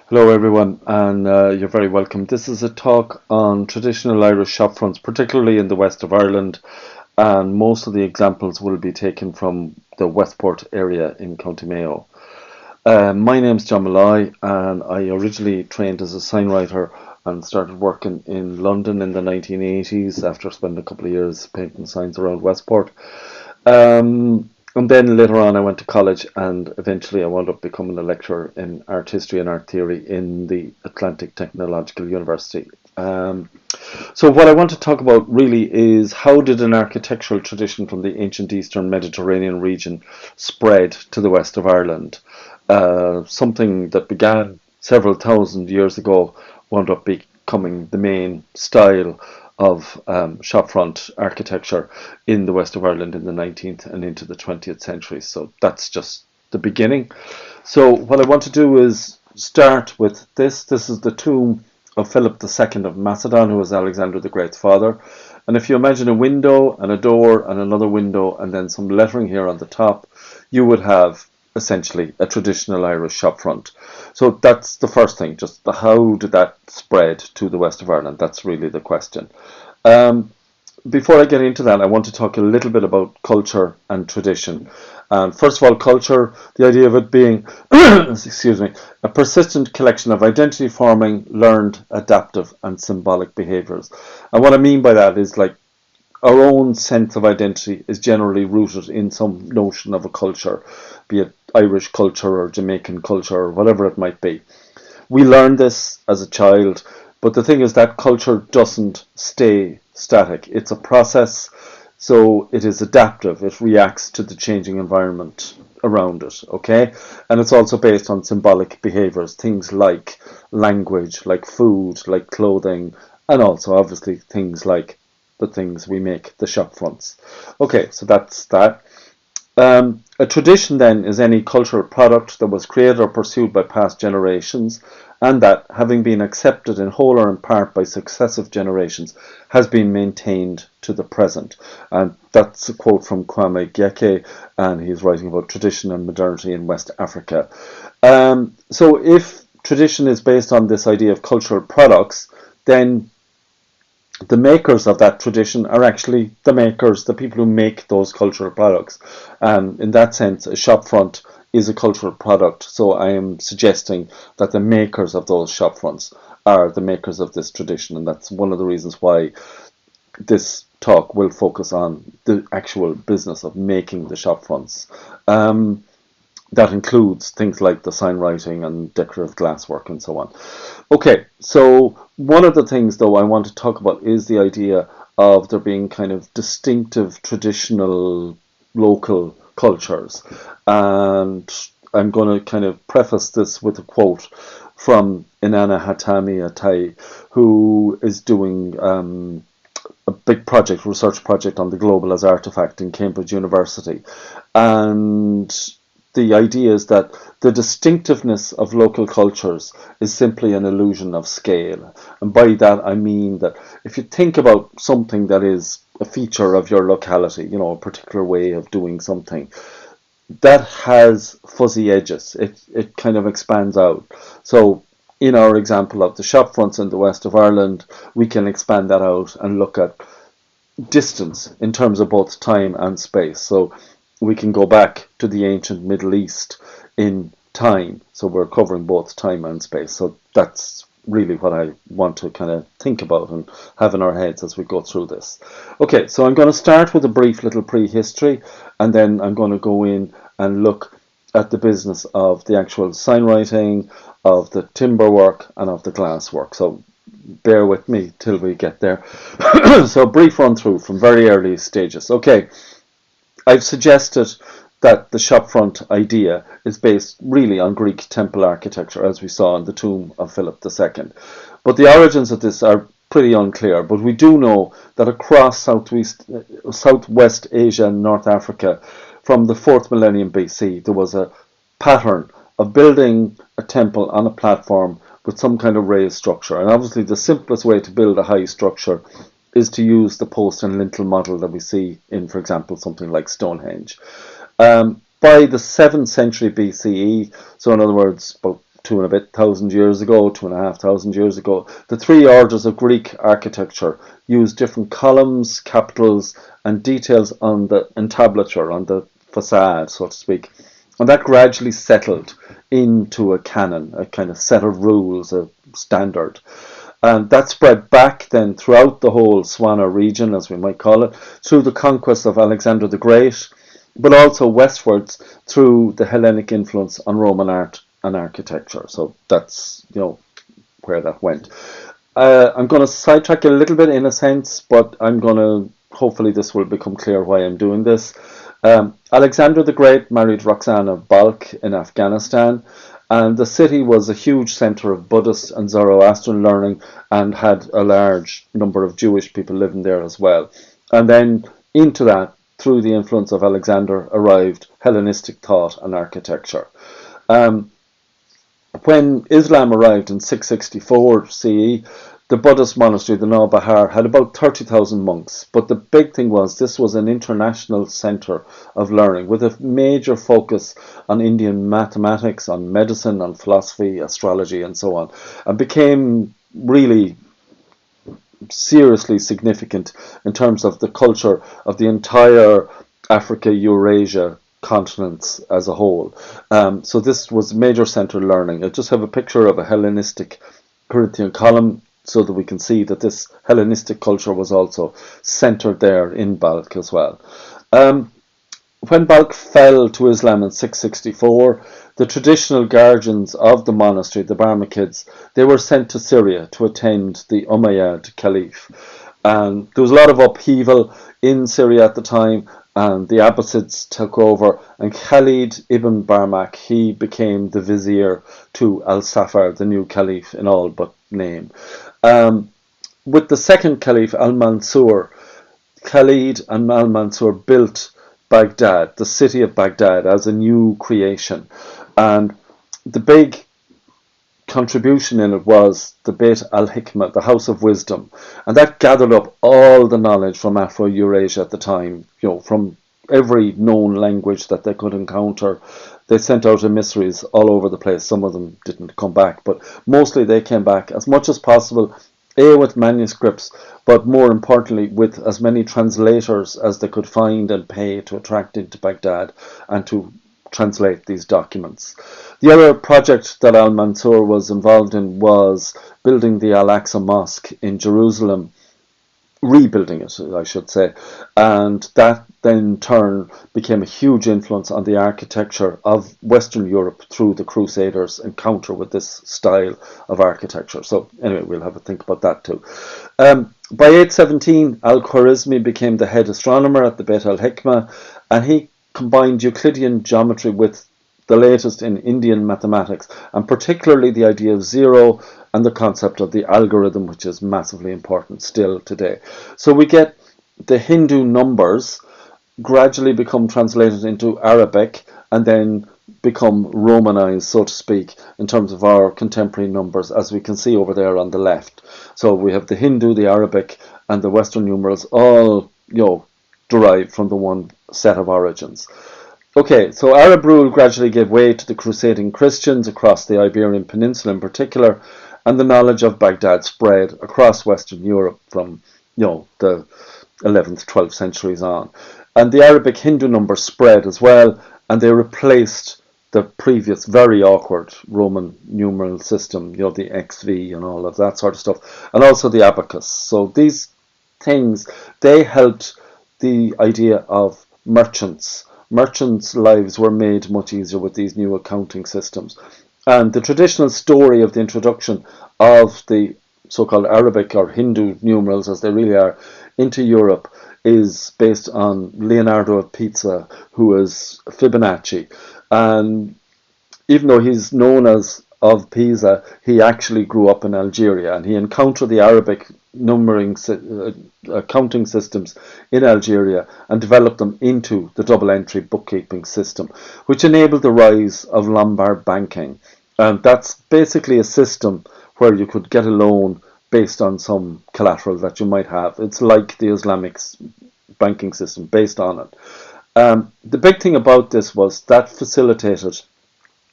Hello everyone, and you're very welcome. This is a talk on traditional Irish shop fronts, particularly in the west of Ireland, and most of the examples will be taken from the Westport area in County Mayo. My name's John Malloy, and I originally trained as a signwriter and started working in London in the 1980s after spending a couple of years painting signs around Westport. And then later on, I went to college, and eventually I wound up becoming a lecturer in art history and art theory in the Atlantic Technological University. So what I want to talk about really is how did an architectural tradition from the ancient Eastern Mediterranean region spread to the west of Ireland? Something that began several thousand years ago wound up becoming the main style of shopfront architecture in the west of Ireland in the 19th and into the 20th century. So that's just the beginning. So what I want to do is start with this. This is the tomb of Philip II of Macedon, who was Alexander the Great's father. And if you imagine a window and a door and another window and then some lettering here on the top, you would have essentially a traditional Irish shopfront. So that's the first thing, just how did that spread to the west of Ireland? That's really the question. Before I get into that, I want to talk a little bit about culture and tradition. First of all, culture, the idea of it being, excuse me, a persistent collection of identity forming, learned, adaptive, and symbolic behaviours. And what I mean by that is like our own sense of identity is generally rooted in some notion of a culture, be it Irish culture or Jamaican culture or whatever it might be. We learn this as a child, but the thing is that culture doesn't stay static. It's a process, so it is adaptive. It reacts to the changing environment around it, okay? And it's also based on symbolic behaviours, things like language, like food, like clothing, and also obviously things like the things we make, the shop fronts. Okay, so that's that. A tradition then is any cultural product that was created or pursued by past generations and that, having been accepted in whole or in part by successive generations, has been maintained to the present. And that's a quote from Kwame Gyeke, and he's writing about tradition and modernity in West Africa. So if tradition is based on this idea of cultural products, then the makers of that tradition are actually the makers, the people who make those cultural products. In that sense, a shopfront is a cultural product. So I am suggesting that the makers of those shopfronts are the makers of this tradition. And that's one of the reasons why this talk will focus on the actual business of making the shopfronts. That includes things like the sign writing and decorative glasswork and so on. Okay, so one of the things though I want to talk about is the idea of there being kind of distinctive traditional local cultures. And I'm going to kind of preface this with a quote from Inanna Hatami Atai, who is doing a big project, research project on the global as artifact in Cambridge University. And the idea is that the distinctiveness of local cultures is simply an illusion of scale. And by that I mean that if you think about something that is a feature of your locality, you know, a particular way of doing something, that has fuzzy edges. It kind of expands out. So in our example of the shop fronts in the west of Ireland, we can expand that out and look at distance in terms of both time and space. So we can go back to the ancient Middle East in time. So we're covering both time and space. So that's really what I want to kind of think about and have in our heads as we go through this. Okay, so I'm going to start with a brief little prehistory, and then I'm going to go in and look at the business of the actual sign writing, of the timber work, and of the glass work. So bear with me till we get there. So a brief run through from very early stages. Okay, I've suggested that the shopfront idea is based really on Greek temple architecture, as we saw in the tomb of Philip II. But the origins of this are pretty unclear, but we do know that across Southwest Asia and North Africa, from the 4th millennium BC, there was a pattern of building a temple on a platform with some kind of raised structure. And obviously the simplest way to build a high structure is to use the post and lintel model that we see in, for example, something like Stonehenge. By the 7th century BCE, so in other words, about two and a bit thousand years ago, 2,500 years ago, the three orders of Greek architecture used different columns, capitals, and details on the entablature, on the facade, so to speak. And that gradually settled into a canon, a kind of set of rules, a standard. And that spread back then throughout the whole Swana region, as we might call it, through the conquest of Alexander the Great, but also westwards through the Hellenic influence on Roman art and architecture. So that's, where that went. I'm going to sidetrack a little bit in a sense, but I'm going to, hopefully this will become clear why I'm doing this. Alexander the Great married Roxana Balkh in Afghanistan, and the city was a huge centre of Buddhist and Zoroastrian learning and had a large number of Jewish people living there as well. And then into that, through the influence of Alexander, arrived Hellenistic thought and architecture. When Islam arrived in 664 CE, the Buddhist monastery, the Nawbahar, had about 30,000 monks. But the big thing was this was an international centre of learning with a major focus on Indian mathematics, on medicine, on philosophy, astrology, and so on, and became really seriously significant in terms of the culture of the entire Africa, Eurasia continents as a whole. So this was major centre learning. I just have a picture of a Hellenistic Corinthian column so that we can see that this Hellenistic culture was also centred there in Balkh as well. When Balkh fell to Islam in 664, the traditional guardians of the monastery, the Barmakids, they were sent to Syria to attend the Umayyad Caliph. And there was a lot of upheaval in Syria at the time, and the Abbasids took over, and Khalid ibn Barmak, he became the vizier to Al-Safar, the new caliph in all but name. With the second caliph, Al-Mansur, Khalid and Al-Mansur built Baghdad, the city of Baghdad, as a new creation. And the big contribution in it was the Beit al-Hikmah, the House of Wisdom. And that gathered up all the knowledge from Afro-Eurasia at the time, from every known language that they could encounter. They sent out emissaries all over the place. Some of them didn't come back, but mostly they came back as much as possible, with manuscripts, but more importantly with as many translators as they could find and pay to attract into Baghdad and to translate these documents. The other project that Al-Mansur was involved in was building the Al-Aqsa Mosque in Jerusalem, rebuilding it, I should say, and that then in turn became a huge influence on the architecture of Western Europe through the Crusaders' encounter with this style of architecture. So anyway, we'll have a think about that too. By 817, Al-Khwarizmi became the head astronomer at the Beit al-Hikmah, and he combined Euclidean geometry with the latest in Indian mathematics, and particularly the idea of zero and the concept of the algorithm, which is massively important still today. So we get the Hindu numbers gradually become translated into Arabic and then become Romanized, so to speak, in terms of our contemporary numbers, as we can see over there on the left. So we have the Hindu, the Arabic, and the Western numerals all, derived from the one set of origins. Okay, so Arab rule gradually gave way to the crusading Christians across the Iberian Peninsula in particular, and the knowledge of Baghdad spread across Western Europe from, the 11th, 12th centuries on. And the Arabic Hindu numbers spread as well, and they replaced the previous very awkward Roman numeral system, the XV and all of that sort of stuff, and also the abacus. So these things, they helped the idea of merchants. Merchants' lives were made much easier with these new accounting systems. And the traditional story of the introduction of the so-called Arabic or Hindu numerals, as they really are, into Europe is based on Leonardo of Pisa, who is Fibonacci. And even though he's known as of Pisa, he actually grew up in Algeria, and he encountered the Arabic numbering accounting systems in Algeria and developed them into the double entry bookkeeping system, which enabled the rise of Lombard banking. And that's basically a system where you could get a loan based on some collateral that you might have. It's like the Islamic banking system based on it. The big thing about this was that facilitated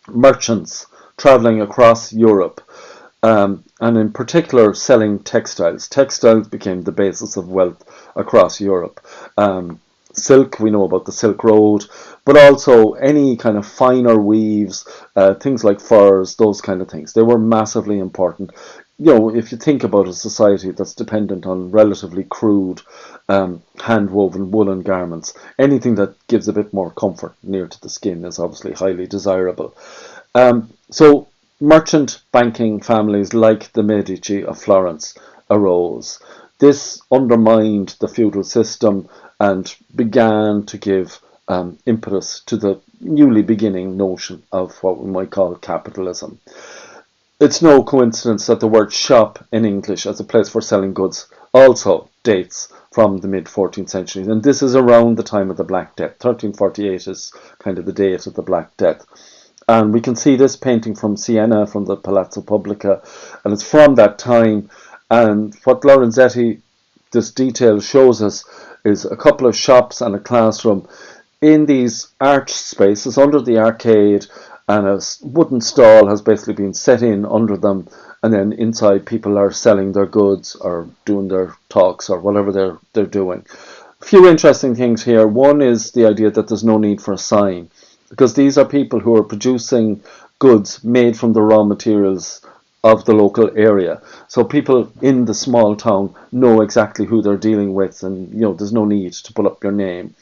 merchants traveling across Europe, and in particular selling textiles. Textiles became the basis of wealth across Europe. Silk, we know about the Silk Road, but also any kind of finer weaves, things like furs, those kind of things. They were massively important. If you think about a society that's dependent on relatively crude hand-woven woolen garments, anything that gives a bit more comfort near to the skin is obviously highly desirable. So merchant banking families like the Medici of Florence arose. This undermined the feudal system and began to give impetus to the newly beginning notion of what we might call capitalism. It's no coincidence that the word shop in English as a place for selling goods also dates from the mid-14th century, and this is around the time of the Black Death. 1348 is kind of the date of the Black Death. And we can see this painting from Siena, from the Palazzo Pubblica, and it's from that time. And what Lorenzetti, this detail shows us, is a couple of shops and a classroom in these arch spaces under the arcade, and a wooden stall has basically been set in under them, and then inside people are selling their goods or doing their talks or whatever they're doing. A few interesting things here. One is the idea that there's no need for a sign, because these are people who are producing goods made from the raw materials of the local area. So people in the small town know exactly who they're dealing with, and there's no need to put up your name.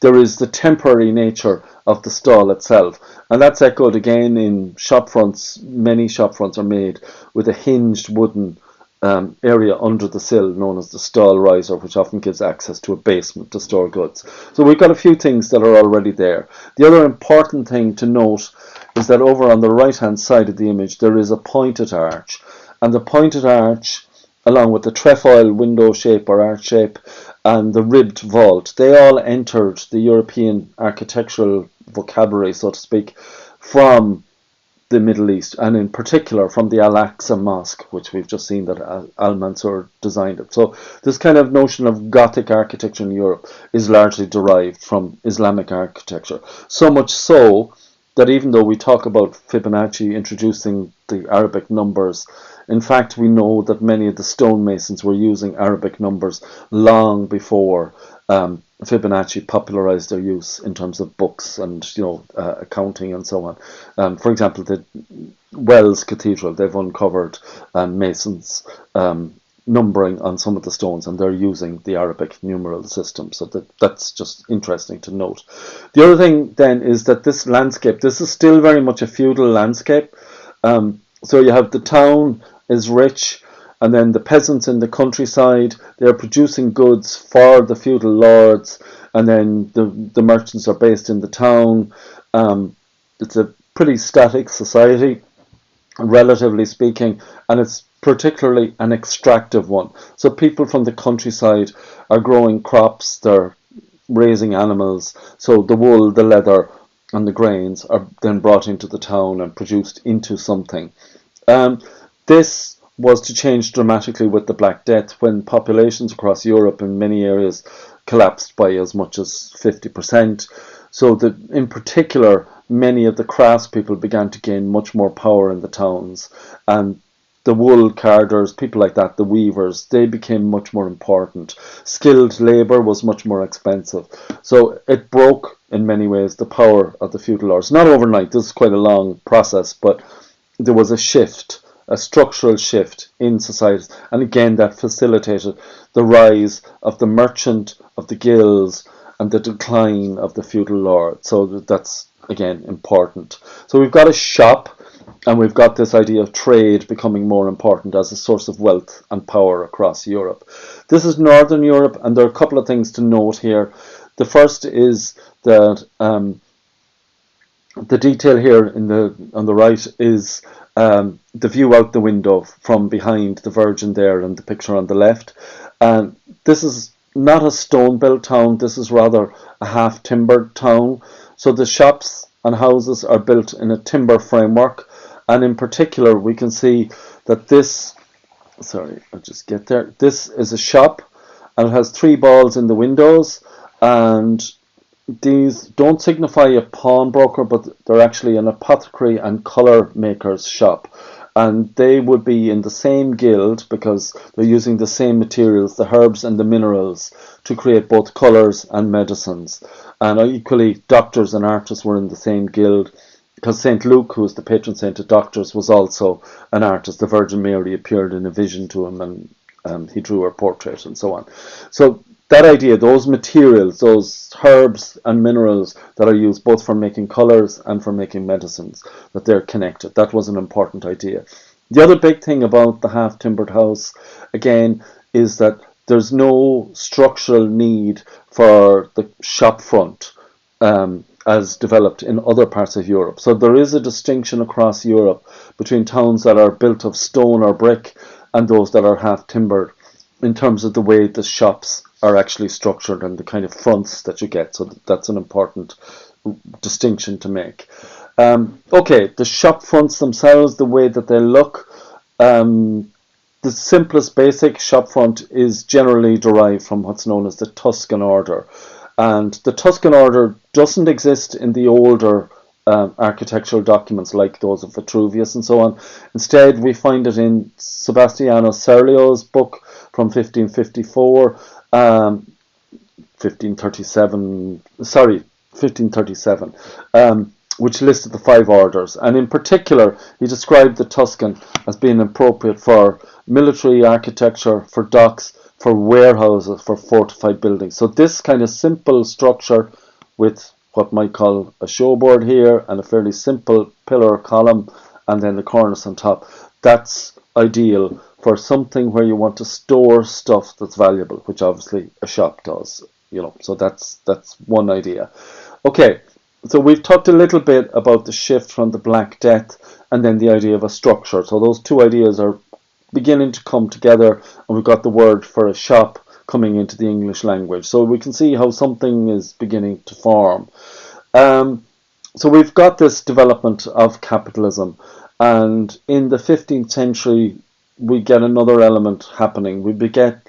There is the temporary nature of the stall itself, and that's echoed again in shop fronts. Many shop fronts are made with a hinged wooden area under the sill known as the stall riser, which often gives access to a basement to store goods. So we've got a few things that are already there. The other important thing to note is that over on the right hand side of the image there is a pointed arch, and the pointed arch, along with the trefoil window shape or arch shape and the ribbed vault, they all entered the European architectural vocabulary, so to speak, from the Middle East, and in particular from the Al-Aqsa Mosque, which we've just seen that Al-Mansur designed it. So this kind of notion of Gothic architecture in Europe is largely derived from Islamic architecture. So much so that even though we talk about Fibonacci introducing the Arabic numbers, in fact we know that many of the stonemasons were using Arabic numbers long before Fibonacci popularized their use in terms of books and accounting and so on. For example, the Wells Cathedral, they've uncovered masons numbering on some of the stones, and they're using the Arabic numeral system. So that's just interesting to note. The other thing then is that this landscape, this is still very much a feudal landscape. So you have the town is rich, and then the peasants in the countryside, they're producing goods for the feudal lords, and then the merchants are based in the town. It's a pretty static society, relatively speaking, and it's particularly an extractive one. So people from the countryside are growing crops, they're raising animals, so the wool, the leather, and the grains are then brought into the town and produced into something. This was to change dramatically with the Black Death, when populations across Europe in many areas collapsed by as much as 50%. So that in particular, many of the craftspeople began to gain much more power in the towns, and the wool carders, people like that, the weavers, they became much more important. Skilled labour was much more expensive. So it broke, in many ways, the power of the feudal lords. Not overnight, this is quite a long process, but there was a shift, a structural shift in society. And again, that facilitated the rise of the merchant, of the guilds, and the decline of the feudal lord. So that's, again, important. So we've got a shop, and we've got this idea of trade becoming more important as a source of wealth and power across Europe. This is Northern Europe, and there are a couple of things to note here. The first is that the detail here on the right is the view out the window from behind the Virgin there, and the picture on the left. This is not a stone-built town, this is rather a half-timbered town. So the shops and houses are built in a timber framework, and in particular we can see that this, sorry, I'll just get there, this is a shop, and it has 3 balls in the windows, and these don't signify a pawnbroker, but they're actually an apothecary and colour maker's shop. And they would be in the same guild because they're using the same materials, the herbs and the minerals, to create both colours and medicines. And equally, doctors and artists were in the same guild because St. Luke, who was the patron saint of doctors, was also an artist. The Virgin Mary appeared in a vision to him, and he drew her portrait and so on. So that idea, those materials, those herbs and minerals that are used both for making colours and for making medicines, that they're connected. That was an important idea. The other big thing about the half-timbered house, again, is that there's no structural need for the shop front as developed in other parts of Europe. So there is a distinction across Europe between towns that are built of stone or brick and those that are half-timbered in terms of the way the shops are actually structured and the kind of fronts that you get. So that's an important distinction to make. Okay, the shop fronts themselves, the way that they look, the simplest basic shop front is generally derived from what's known as the Tuscan order. And the Tuscan order doesn't exist in the older architectural documents like those of Vitruvius and so on. Instead, we find it in Sebastiano Serlio's book from 1554, 1537, which listed the 5 orders. And in particular, he described the Tuscan as being appropriate for military architecture, for docks, for warehouses, for fortified buildings. So this kind of simple structure with what might call a showboard here and a fairly simple pillar column and then the cornice on top, that's ideal for something where you want to store stuff that's valuable, which obviously a shop does, so that's one idea. Okay, so we've talked a little bit about the shift from the Black Death and then the idea of a structure. So those two ideas are beginning to come together, and we've got the word for a shop coming into the English language. So we can see how something is beginning to form. So we've got this development of capitalism, and in the 15th century we get another element happening. We get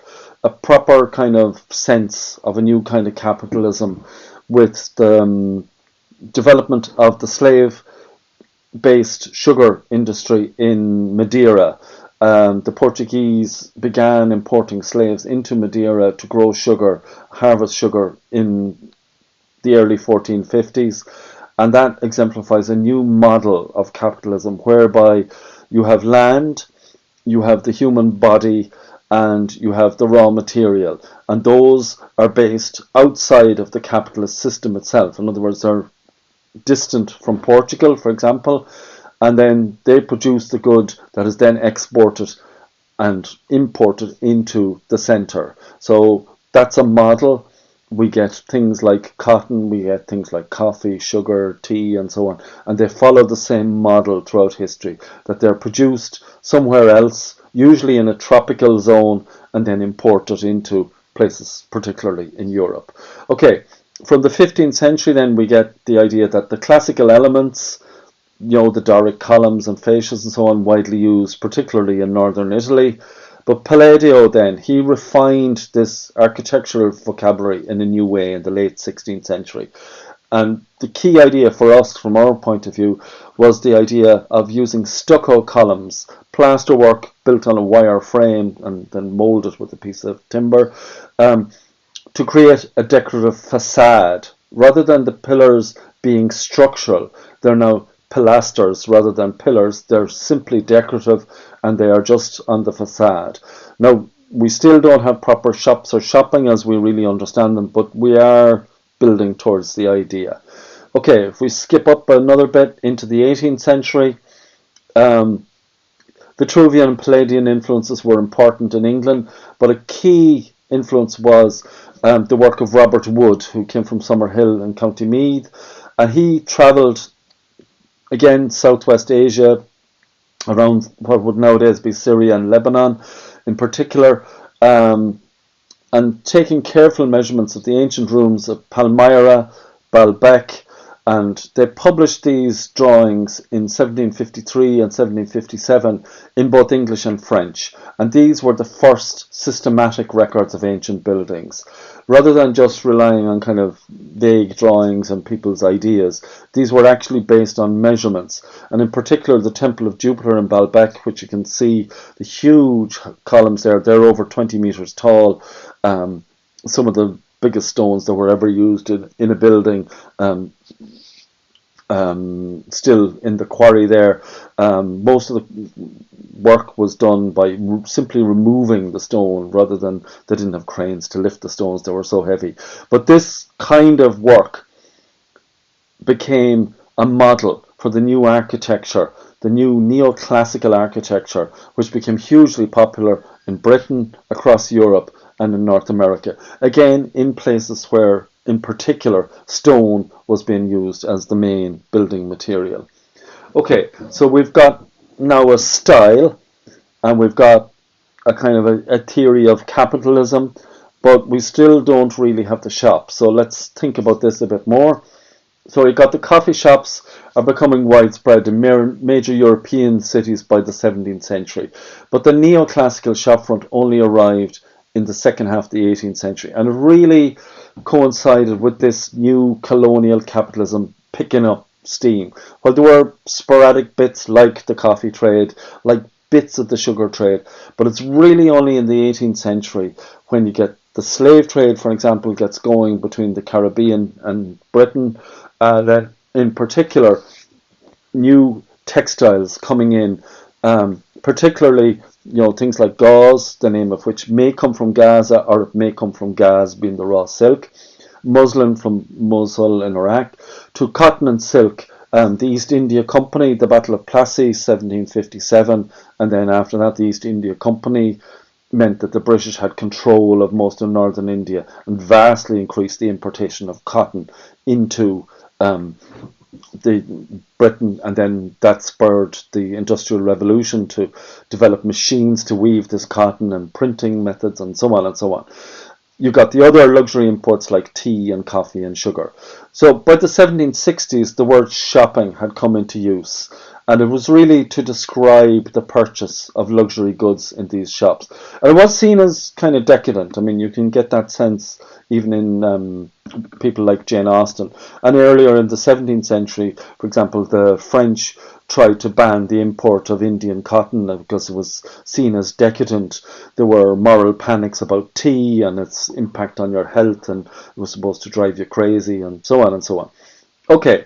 a proper kind of sense of a new kind of capitalism with the development of the slave-based sugar industry in Madeira. The Portuguese began importing slaves into Madeira to grow sugar, harvest sugar in the early 1450s, and that exemplifies a new model of capitalism whereby you have land, you have the human body, and you have the raw material, and those are based outside of the capitalist system itself. In other words, they're distant from Portugal, for example, and then they produce the good that is then exported and imported into the centre. So that's a model. We get things like cotton, we get things like coffee, sugar, tea, and so on, and they follow the same model throughout history, that they're produced somewhere else, usually in a tropical zone, and then imported into places, particularly in Europe. Okay, from the 15th century then we get the idea that the classical elements, the Doric columns and fascias and so on, widely used, particularly in northern Italy. But Palladio then, he refined this architectural vocabulary in a new way in the late 16th century. And the key idea for us, from our point of view, was the idea of using stucco columns, plasterwork built on a wire frame and then molded with a piece of timber, to create a decorative facade. Rather than the pillars being structural, they're now pilasters rather than pillars. They're simply decorative and they are just on the facade. Now, we still don't have proper shops or shopping as we really understand them, but we are building towards the idea. Okay, if we skip up another bit into the 18th century, Vitruvian and Palladian influences were important in England, but a key influence was the work of Robert Wood, who came from Summerhill in County Meath, and he travelled again Southwest Asia, around what would nowadays be Syria and Lebanon in particular, and taking careful measurements of the ancient rooms of Palmyra, Baalbek, And they published these drawings in 1753 and 1757 in both English and French. And these were the first systematic records of ancient buildings. Rather than just relying on kind of vague drawings and people's ideas, these were actually based on measurements. And in particular, the Temple of Jupiter in Baalbek, which you can see the huge columns there, they're over 20 meters tall. Some of the biggest stones that were ever used in a building, still in the quarry there. Most of the work was done by simply removing the stone, rather than they didn't have cranes to lift the stones, they were so heavy. But this kind of work became a model for the new architecture, the new neoclassical architecture, which became hugely popular in Britain, across Europe, and in North America. Again, in places where, in particular, stone was being used as the main building material. Okay, so we've got now a style, and we've got a kind of a theory of capitalism, but we still don't really have the shop. So let's think about this a bit more. So we got the coffee shops are becoming widespread in major European cities by the 17th century. But the neoclassical shopfront only arrived in the second half of the 18th century. And it really coincided with this new colonial capitalism picking up steam. While there were sporadic bits like the coffee trade, like bits of the sugar trade, but it's really only in the 18th century when you get the slave trade, for example, gets going between the Caribbean and Britain. Then, in particular, new textiles coming in, particularly things like gauze, the name of which may come from Gaza, or it may come from Gaz, being the raw silk, muslin from Mosul in Iraq, to cotton and silk. The East India Company, the Battle of Plassey, 1757, and then after that, the East India Company meant that the British had control of most of northern India and vastly increased the importation of cotton into the Britain, and then that spurred the Industrial Revolution to develop machines to weave this cotton, and printing methods, and so on and so on. You got the other luxury imports like tea and coffee and sugar. So by the 1760s, the word shopping had come into use, and it was really to describe the purchase of luxury goods in these shops. And it was seen as kind of decadent. I mean, you can get that sense even in people like Jane Austen. And earlier in the 17th century, for example, the French tried to ban the import of Indian cotton because it was seen as decadent. There were moral panics about tea and its impact on your health, and it was supposed to drive you crazy, and so on and so on. Okay,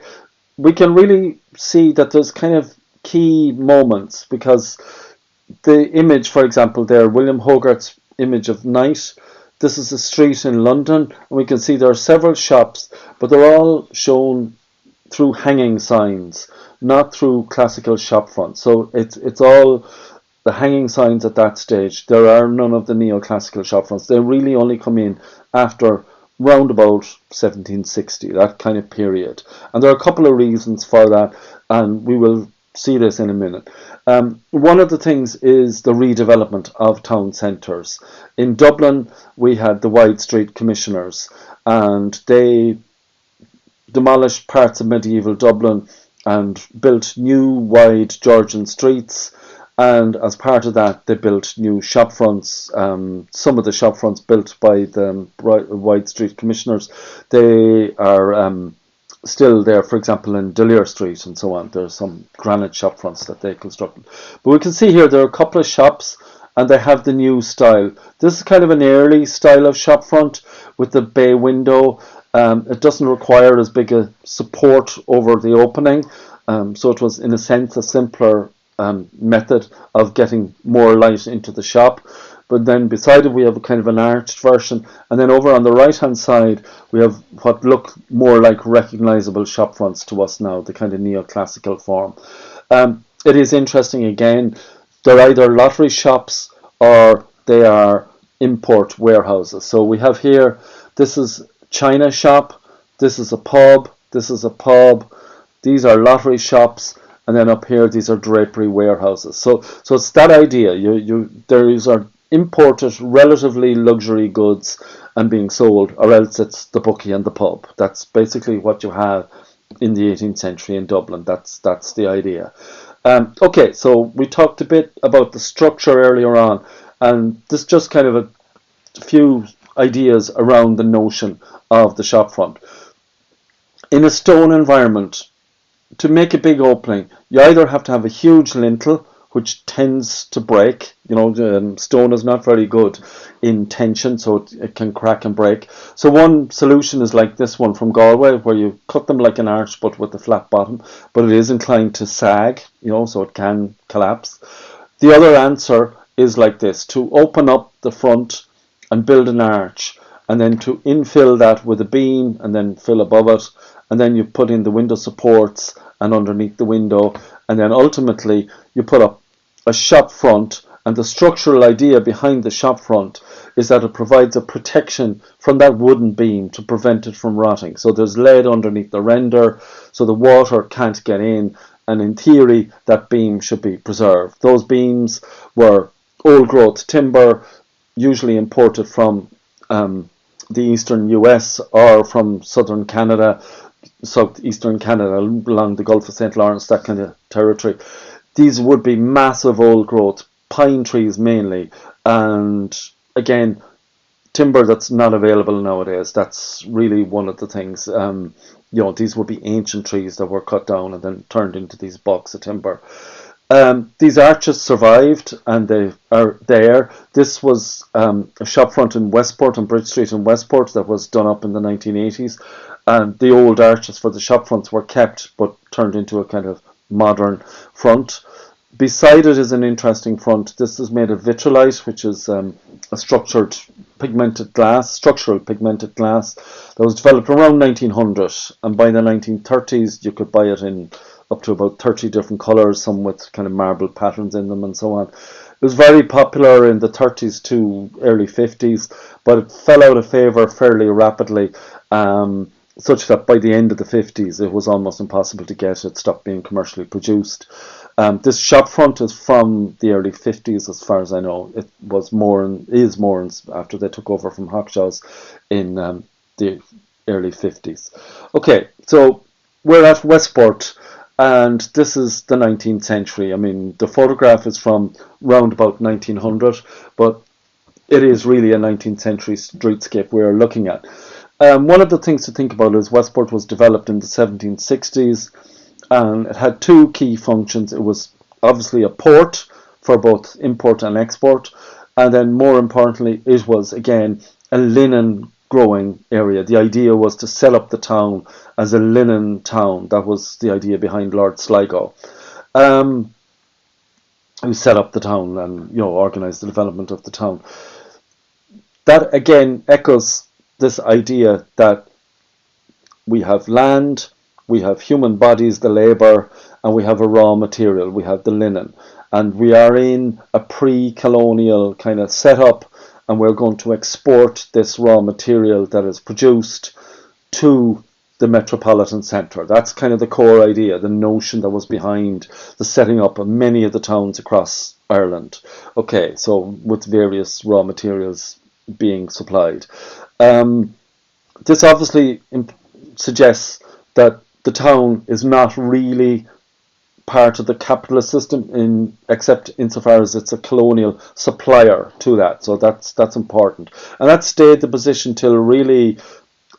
we can really see that there's kind of key moments, because the image, for example, there, William Hogarth's image of night, this is a street in London, and we can see there are several shops, but they're all shown through hanging signs, not through classical shop fronts. So it's all the hanging signs at that stage. There are none of the neoclassical shop fronts. They really only come in after round about 1760, that kind of period. And there are a couple of reasons for that, and we will see this in a minute. One of the things is the redevelopment of town centres. In Dublin, we had the Wide Street Commissioners, and they demolished parts of medieval Dublin and built new wide Georgian streets, and as part of that they built new shop fronts. Some of the shop fronts built by the Wide Street Commissioners, they are still there, for example in D'Olier Street and so on. There's some granite shop fronts that they constructed. But we can see here there are a couple of shops and they have the new style. This is kind of an early style of shop front with the bay window. It doesn't require as big a support over the opening, so it was in a sense a simpler method of getting more light into the shop. But then beside it we have a kind of an arched version, and then over on the right hand side we have what look more like recognizable shop fronts to us now, the kind of neoclassical form. It is interesting again, they're either lottery shops or they are import warehouses. So we have here, this is China shop, this is a pub, this is a pub, these are lottery shops, and then up here these are drapery warehouses. So it's that idea, these are imported relatively luxury goods and being sold, or else it's the bookie and the pub. That's basically what you have in the 18th century in Dublin. That's the idea. Okay, so we talked a bit about the structure earlier on, and this just kind of a few ideas around the notion of the shopfront. In a stone environment, to make a big opening, you either have to have a huge lintel, which tends to break. Stone is not very good in tension, so it can crack and break. So one solution is like this one from Galway, where you cut them like an arch, but with a flat bottom, but it is inclined to sag, so it can collapse. The other answer is like this: to open up the front and build an arch, and then to infill that with a beam, and then fill above it, and then you put in the window supports and underneath the window, and then ultimately you put up a shop front. And the structural idea behind the shop front is that it provides a protection from that wooden beam to prevent it from rotting. So there's lead underneath the render, so the water can't get in, and in theory that beam should be preserved. Those beams were old growth timber, usually imported from the eastern US or from southern Canada, southeastern Canada, along the Gulf of St. Lawrence, that kind of territory. These would be massive old growth pine trees mainly, and again, timber that's not available nowadays. That's really one of the things. These would be ancient trees that were cut down and then turned into these blocks of timber. These arches survived, and they are there. This was a shopfront in Westport, on Bridge Street in Westport, that was done up in the 1980s. And the old arches for the shopfronts were kept, but turned into a kind of modern front. Beside it is an interesting front. This is made of vitrolite, which is a structural pigmented glass that was developed around 1900, and by the 1930s you could buy it in up to about 30 different colours, some with kind of marble patterns in them and so on. It was very popular in the 30s to early 50s, but it fell out of favour fairly rapidly, such that by the end of the 50s it was almost impossible to get. It stopped being commercially produced. This shop front is from the early 50s, as far as I know. It was Moran's after they took over from Hawkshaw's in the early 50s. Okay, so we're at Westport, and this is the 19th century. I mean, the photograph is from round about 1900, but it is really a 19th century streetscape we're looking at. One of the things to think about is Westport was developed in the 1760s, and it had two key functions. It was obviously a port for both import and export, and then more importantly, it was again a linen growing area. The idea was to set up the town as a linen town. That was the idea behind Lord Sligo, who set up the town and organised the development of the town. That again echoes this idea that we have land, we have human bodies, the labour, and we have a raw material, we have the linen. And we are in a pre-colonial kind of setup, and we're going to export this raw material that is produced to the metropolitan centre. That's kind of the core idea, the notion that was behind the setting up of many of the towns across Ireland. Okay, so with various raw materials being supplied. This obviously suggests that the town is not really part of the capitalist system, except insofar as it's a colonial supplier to that. So that's important, and that stayed the position till really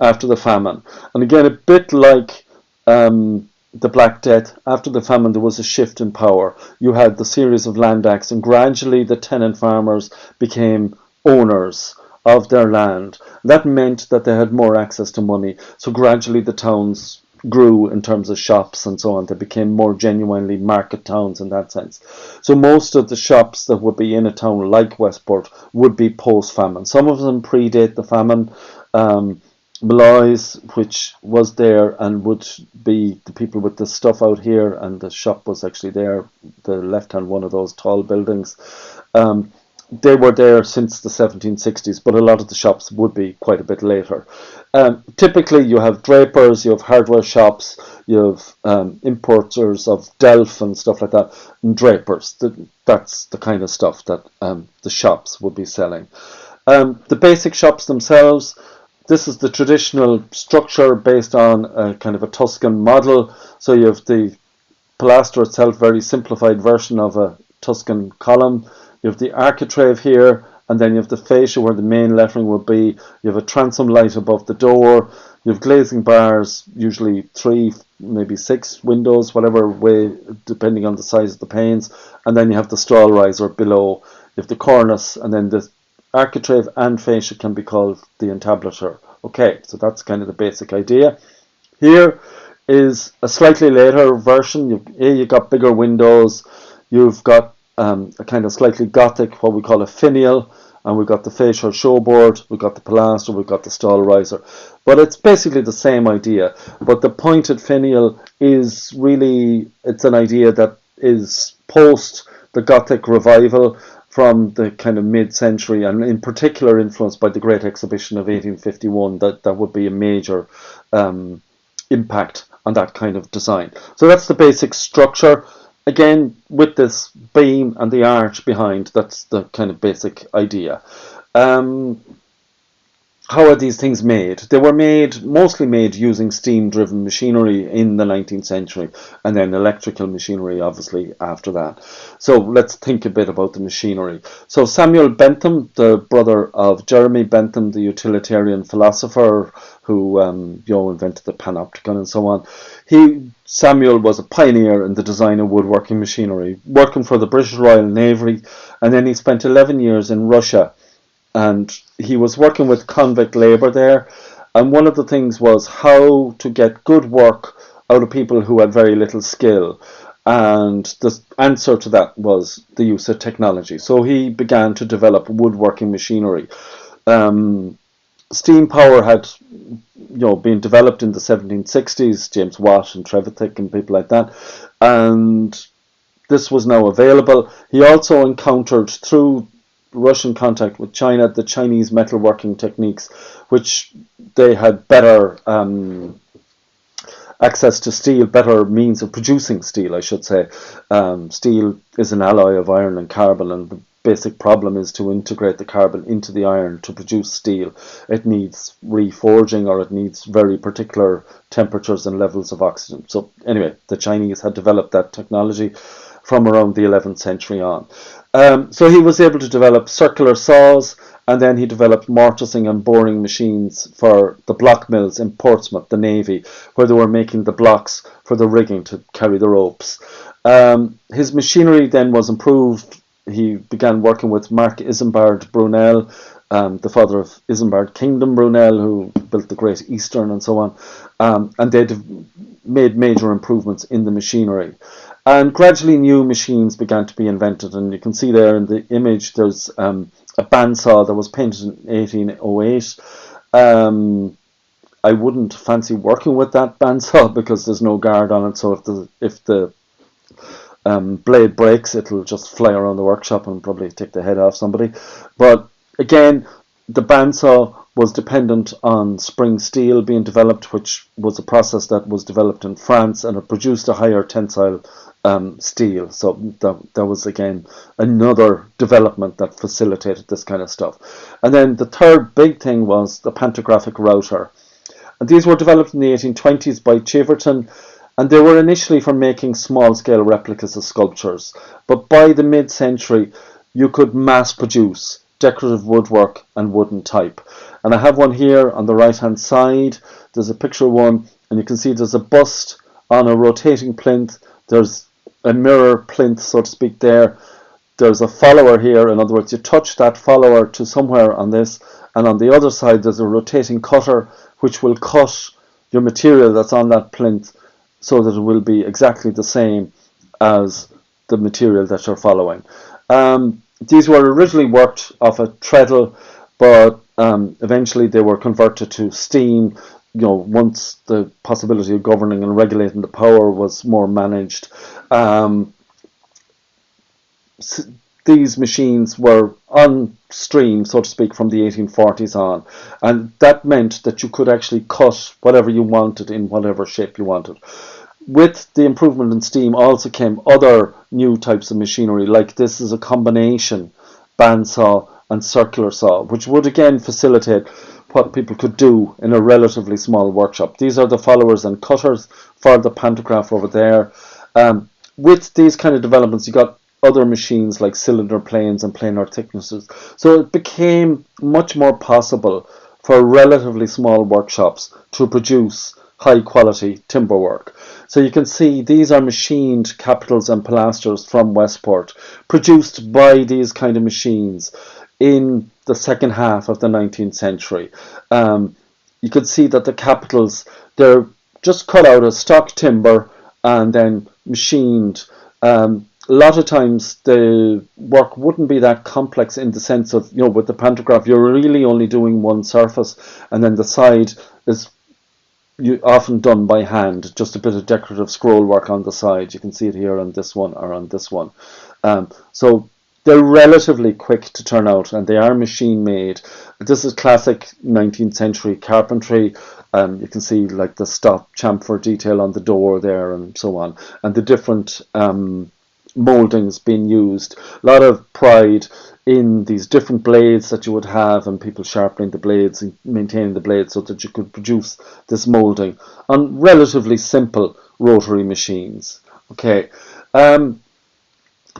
after the famine. And again, a bit like the Black Death, after the famine there was a shift in power. You had the series of land acts, and gradually the tenant farmers became owners of their land. That meant that they had more access to money. So gradually the towns grew in terms of shops and so on. They became more genuinely market towns in that sense. So most of the shops that would be in a town like Westport would be post-famine. Some of them predate the famine. Malloy's, which was there and would be the people with the stuff out here, and the shop was actually there, the left-hand one of those tall buildings. They were there since the 1760s, but a lot of the shops would be quite a bit later. Typically you have drapers, you have hardware shops, you have importers of delf and stuff like that, and drapers. That's the kind of stuff that the shops would be selling. The basic shops themselves this is the traditional structure based on a kind of a Tuscan model. So you have the pilaster itself, very simplified version of a Tuscan column. You have the architrave here, and then you have the fascia where the main lettering will be. You have a transom light above the door. You have glazing bars, usually 3, maybe 6 windows, whatever way, depending on the size of the panes. And then you have the stall riser below. You have the cornice, and then the architrave and fascia can be called the entablature. Okay, so that's kind of the basic idea. Here is a slightly later version. You've got bigger windows. You've got a kind of slightly Gothic, what we call a finial, and we've got the fascia showboard, we've got the pilaster, we've got the stall riser. But it's basically the same idea. But the pointed finial is really, it's an idea that is post the Gothic revival from the kind of mid-century, and in particular influenced by the Great Exhibition of 1851. That would be a major impact on that kind of design. So that's the basic structure. Again, with this beam and the arch behind, that's the kind of basic idea. How are these things made? They were mostly made using steam-driven machinery in the 19th century, and then electrical machinery, obviously, after that. So let's think a bit about the machinery. So Samuel Bentham, the brother of Jeremy Bentham, the utilitarian philosopher who invented the panopticon and so on, Samuel was a pioneer in the design of woodworking machinery, working for the British Royal Navy, and then he spent 11 years in Russia. And he was working with convict labour there. And one of the things was how to get good work out of people who had very little skill. And the answer to that was the use of technology. So he began to develop woodworking machinery. Steam power had been developed in the 1760s, James Watt and Trevithick and people like that. And this was now available. He also encountered, through Russian contact with China, the Chinese metalworking techniques, which they had better access to steel, better means of producing steel, I should say. Steel is an alloy of iron and carbon, and the basic problem is to integrate the carbon into the iron to produce steel. It needs reforging, or it needs very particular temperatures and levels of oxygen. So anyway, the Chinese had developed that technology from around the 11th century on. So he was able to develop circular saws, and then he developed mortising and boring machines for the block mills in Portsmouth, the Navy, where they were making the blocks for the rigging to carry the ropes. His machinery then was improved. He began working with Mark Isambard Brunel, the father of Isambard Kingdom Brunel, who built the Great Eastern and so on, and they made major improvements in the machinery. And gradually new machines began to be invented, and you can see there in the image there's a bandsaw that was painted in 1808. I wouldn't fancy working with that bandsaw because there's no guard on it, so if the blade breaks, it'll just fly around the workshop and probably take the head off somebody. But again, the bandsaw was dependent on spring steel being developed, which was a process that was developed in France, and it produced a higher tensile steel. So that was again another development that facilitated this kind of stuff. And then the third big thing was the pantographic router. And these were developed in the 1820s by Chiverton, and they were initially for making small-scale replicas of sculptures. But by the mid-century, you could mass produce decorative woodwork and wooden type. And I have one here on the right-hand side. There's a picture of one, and you can see there's a bust on a rotating plinth. There's a mirror plinth, so to speak, there. There's a follower here. In other words, you touch that follower to somewhere on this, and on the other side there's a rotating cutter which will cut your material that's on that plinth so that it will be exactly the same as the material that you're following. These were originally worked off a treadle, but eventually they were converted to steam. Once the possibility of governing and regulating the power was more managed. These machines were on stream, so to speak, from the 1840s on, and that meant that you could actually cut whatever you wanted in whatever shape you wanted. With the improvement in steam also came other new types of machinery, like this is a combination bandsaw and circular saw, which would again facilitate what people could do in a relatively small workshop. These are the followers and cutters for the pantograph over there. With these kind of developments, you got other machines like cylinder planes and planar thicknesses. So it became much more possible for relatively small workshops to produce high quality timber work. So you can see these are machined capitals and pilasters from Westport, produced by these kind of machines in the second half of the 19th century. You can see that the capitals, they're just cut out of stock timber and then machined. A lot of times the work wouldn't be that complex in the sense of, with the pantograph, you're really only doing one surface, and then the side is often done by hand, just a bit of decorative scroll work on the side. You can see it here on this one or on this one. So they're relatively quick to turn out, and they are machine made. This is classic 19th century carpentry. You can see like the stop chamfer detail on the door there and so on, and the different mouldings being used. A lot of pride in these different blades that you would have, and people sharpening the blades and maintaining the blades so that you could produce this moulding on relatively simple rotary machines. Okay,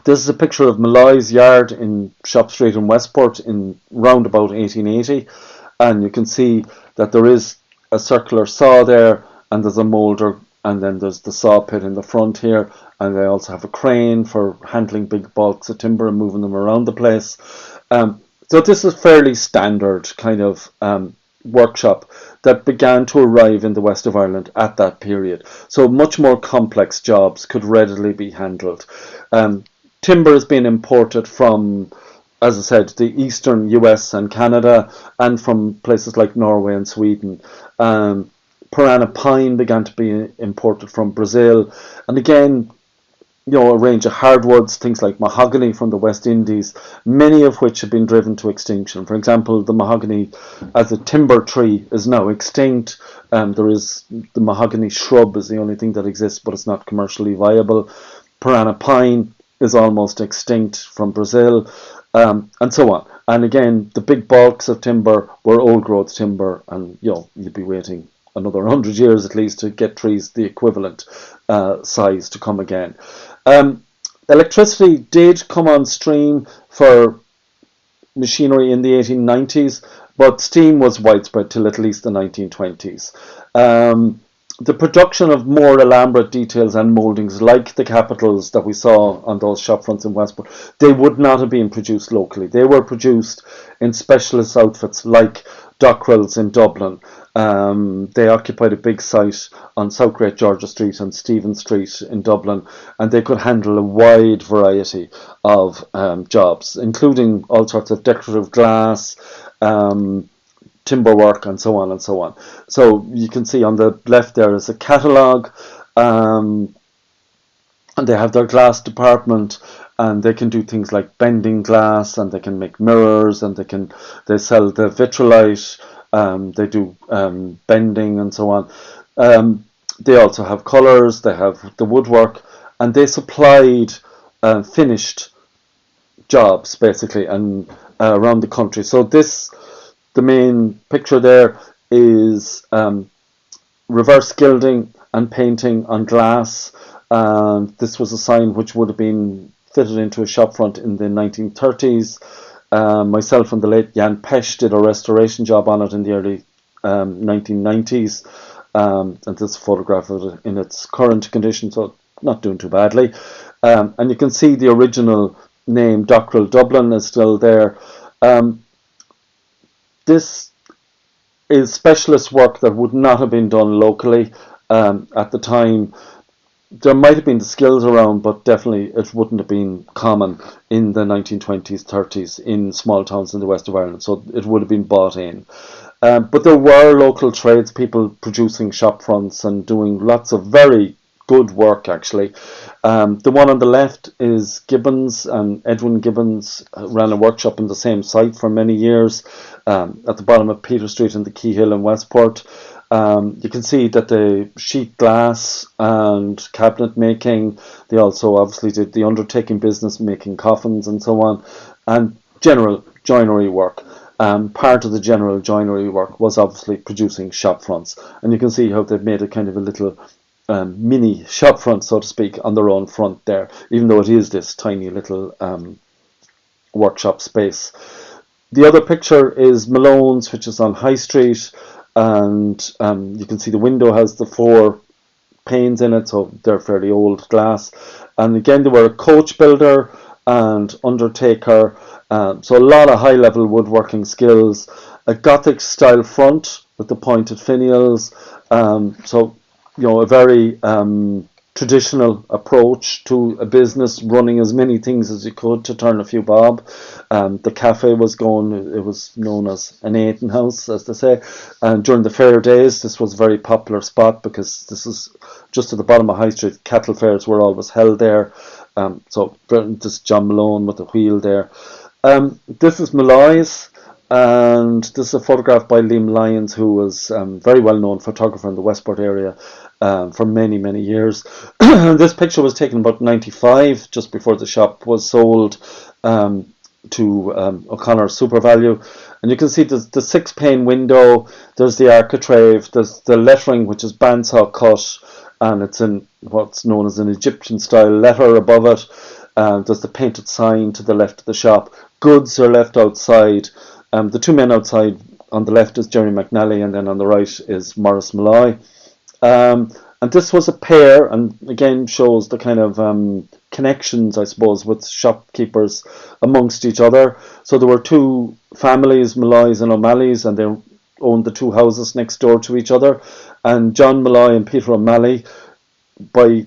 this is a picture of Malloy's yard in Shop Street in Westport in round about 1880, and you can see that there is a circular saw there, and there's a moulder, and then there's the saw pit in the front here, and they also have a crane for handling big bulks of timber and moving them around the place. So this is fairly standard kind of workshop that began to arrive in the west of Ireland at that period. So much more complex jobs could readily be handled. Timber has been imported from, as I said, the eastern US and Canada, and from places like Norway and Sweden. Piranha pine began to be imported from Brazil, and again, a range of hardwoods, things like mahogany from the West Indies, many of which have been driven to extinction. For example, the mahogany as a timber tree is now extinct. There is the mahogany shrub is the only thing that exists, but it's not commercially viable. Piranha pine is almost extinct from Brazil, and so on. And again, the big bulks of timber were old growth timber, and you'd be waiting another 100 years at least to get trees the equivalent size to come again. Electricity did come on stream for machinery in the 1890s, but steam was widespread till at least the 1920s. The production of more elaborate details and mouldings like the capitals that we saw on those shop fronts in Westport, they would not have been produced locally. They were produced in specialist outfits like Dockrell's in Dublin. They occupied a big site on South Great Georgia Street and Stephen Street in Dublin, and they could handle a wide variety of jobs, including all sorts of decorative glass, timber work, and so on and so on. So you can see on the left there is a catalogue, and they have their glass department, and they can do things like bending glass, and they can make mirrors, and they sell the vitrolite. They do bending and so on. They also have colours, they have the woodwork, and they supplied finished jobs basically and around the country. So the main picture there is reverse gilding and painting on glass. This was a sign which would have been fitted into a shop front in the 1930s. Myself and the late Jan Pesch did a restoration job on it in the early 1990s, and this is a photograph of it in its current condition, so not doing too badly. And you can see the original name, Dockrell Dublin, is still there. This is specialist work that would not have been done locally at the time. There might have been the skills around, but definitely it wouldn't have been common in the 1920s, 30s in small towns in the west of Ireland, so it would have been bought in. But there were local tradespeople producing shop fronts and doing lots of very good work, actually. The one on the left is Gibbons, and Edwin Gibbons ran a workshop in the same site for many years at the bottom of Peter Street in the Keyhill in Westport. You can see that the sheet glass and cabinet making, they also obviously did the undertaking business, making coffins and so on, and general joinery work. Part of the general joinery work was obviously producing shop fronts, and you can see how they've made a kind of a little mini shop front, so to speak, on their own front there, even though it is this tiny little workshop space. The other picture is Malone's, which is on High Street, and you can see the window has the 4 panes in it, so they're fairly old glass. And again, they were a coach builder and undertaker, so a lot of high-level woodworking skills. A Gothic-style front with the pointed finials, so a very traditional approach to a business, running as many things as you could to turn a few bob. The cafe was going, it was known as an eating house, as they say. And during the fair days, this was a very popular spot because this is just at the bottom of High Street. Cattle fairs were always held there. So this is John Malone with the wheel there. This is Malloy's, and this is a photograph by Liam Lyons, who was very well known photographer in the Westport area for many, many years. This picture was taken about 95, just before the shop was sold to O'Connor SuperValue. And you can see the 6-pane window, there's the architrave, there's the lettering, which is bandsaw cut, and it's in what's known as an Egyptian style letter above it. There's the painted sign to the left of the shop. Goods are left outside. The 2 men outside, on the left is Jerry McNally, and then on the right is Maurice Malloy. And this was a pair, and again shows the kind of connections, I suppose, with shopkeepers amongst each other. So there were 2 families, Malloys and O'Malley's, and they owned the 2 houses next door to each other. And John Malloy and Peter O'Malley, by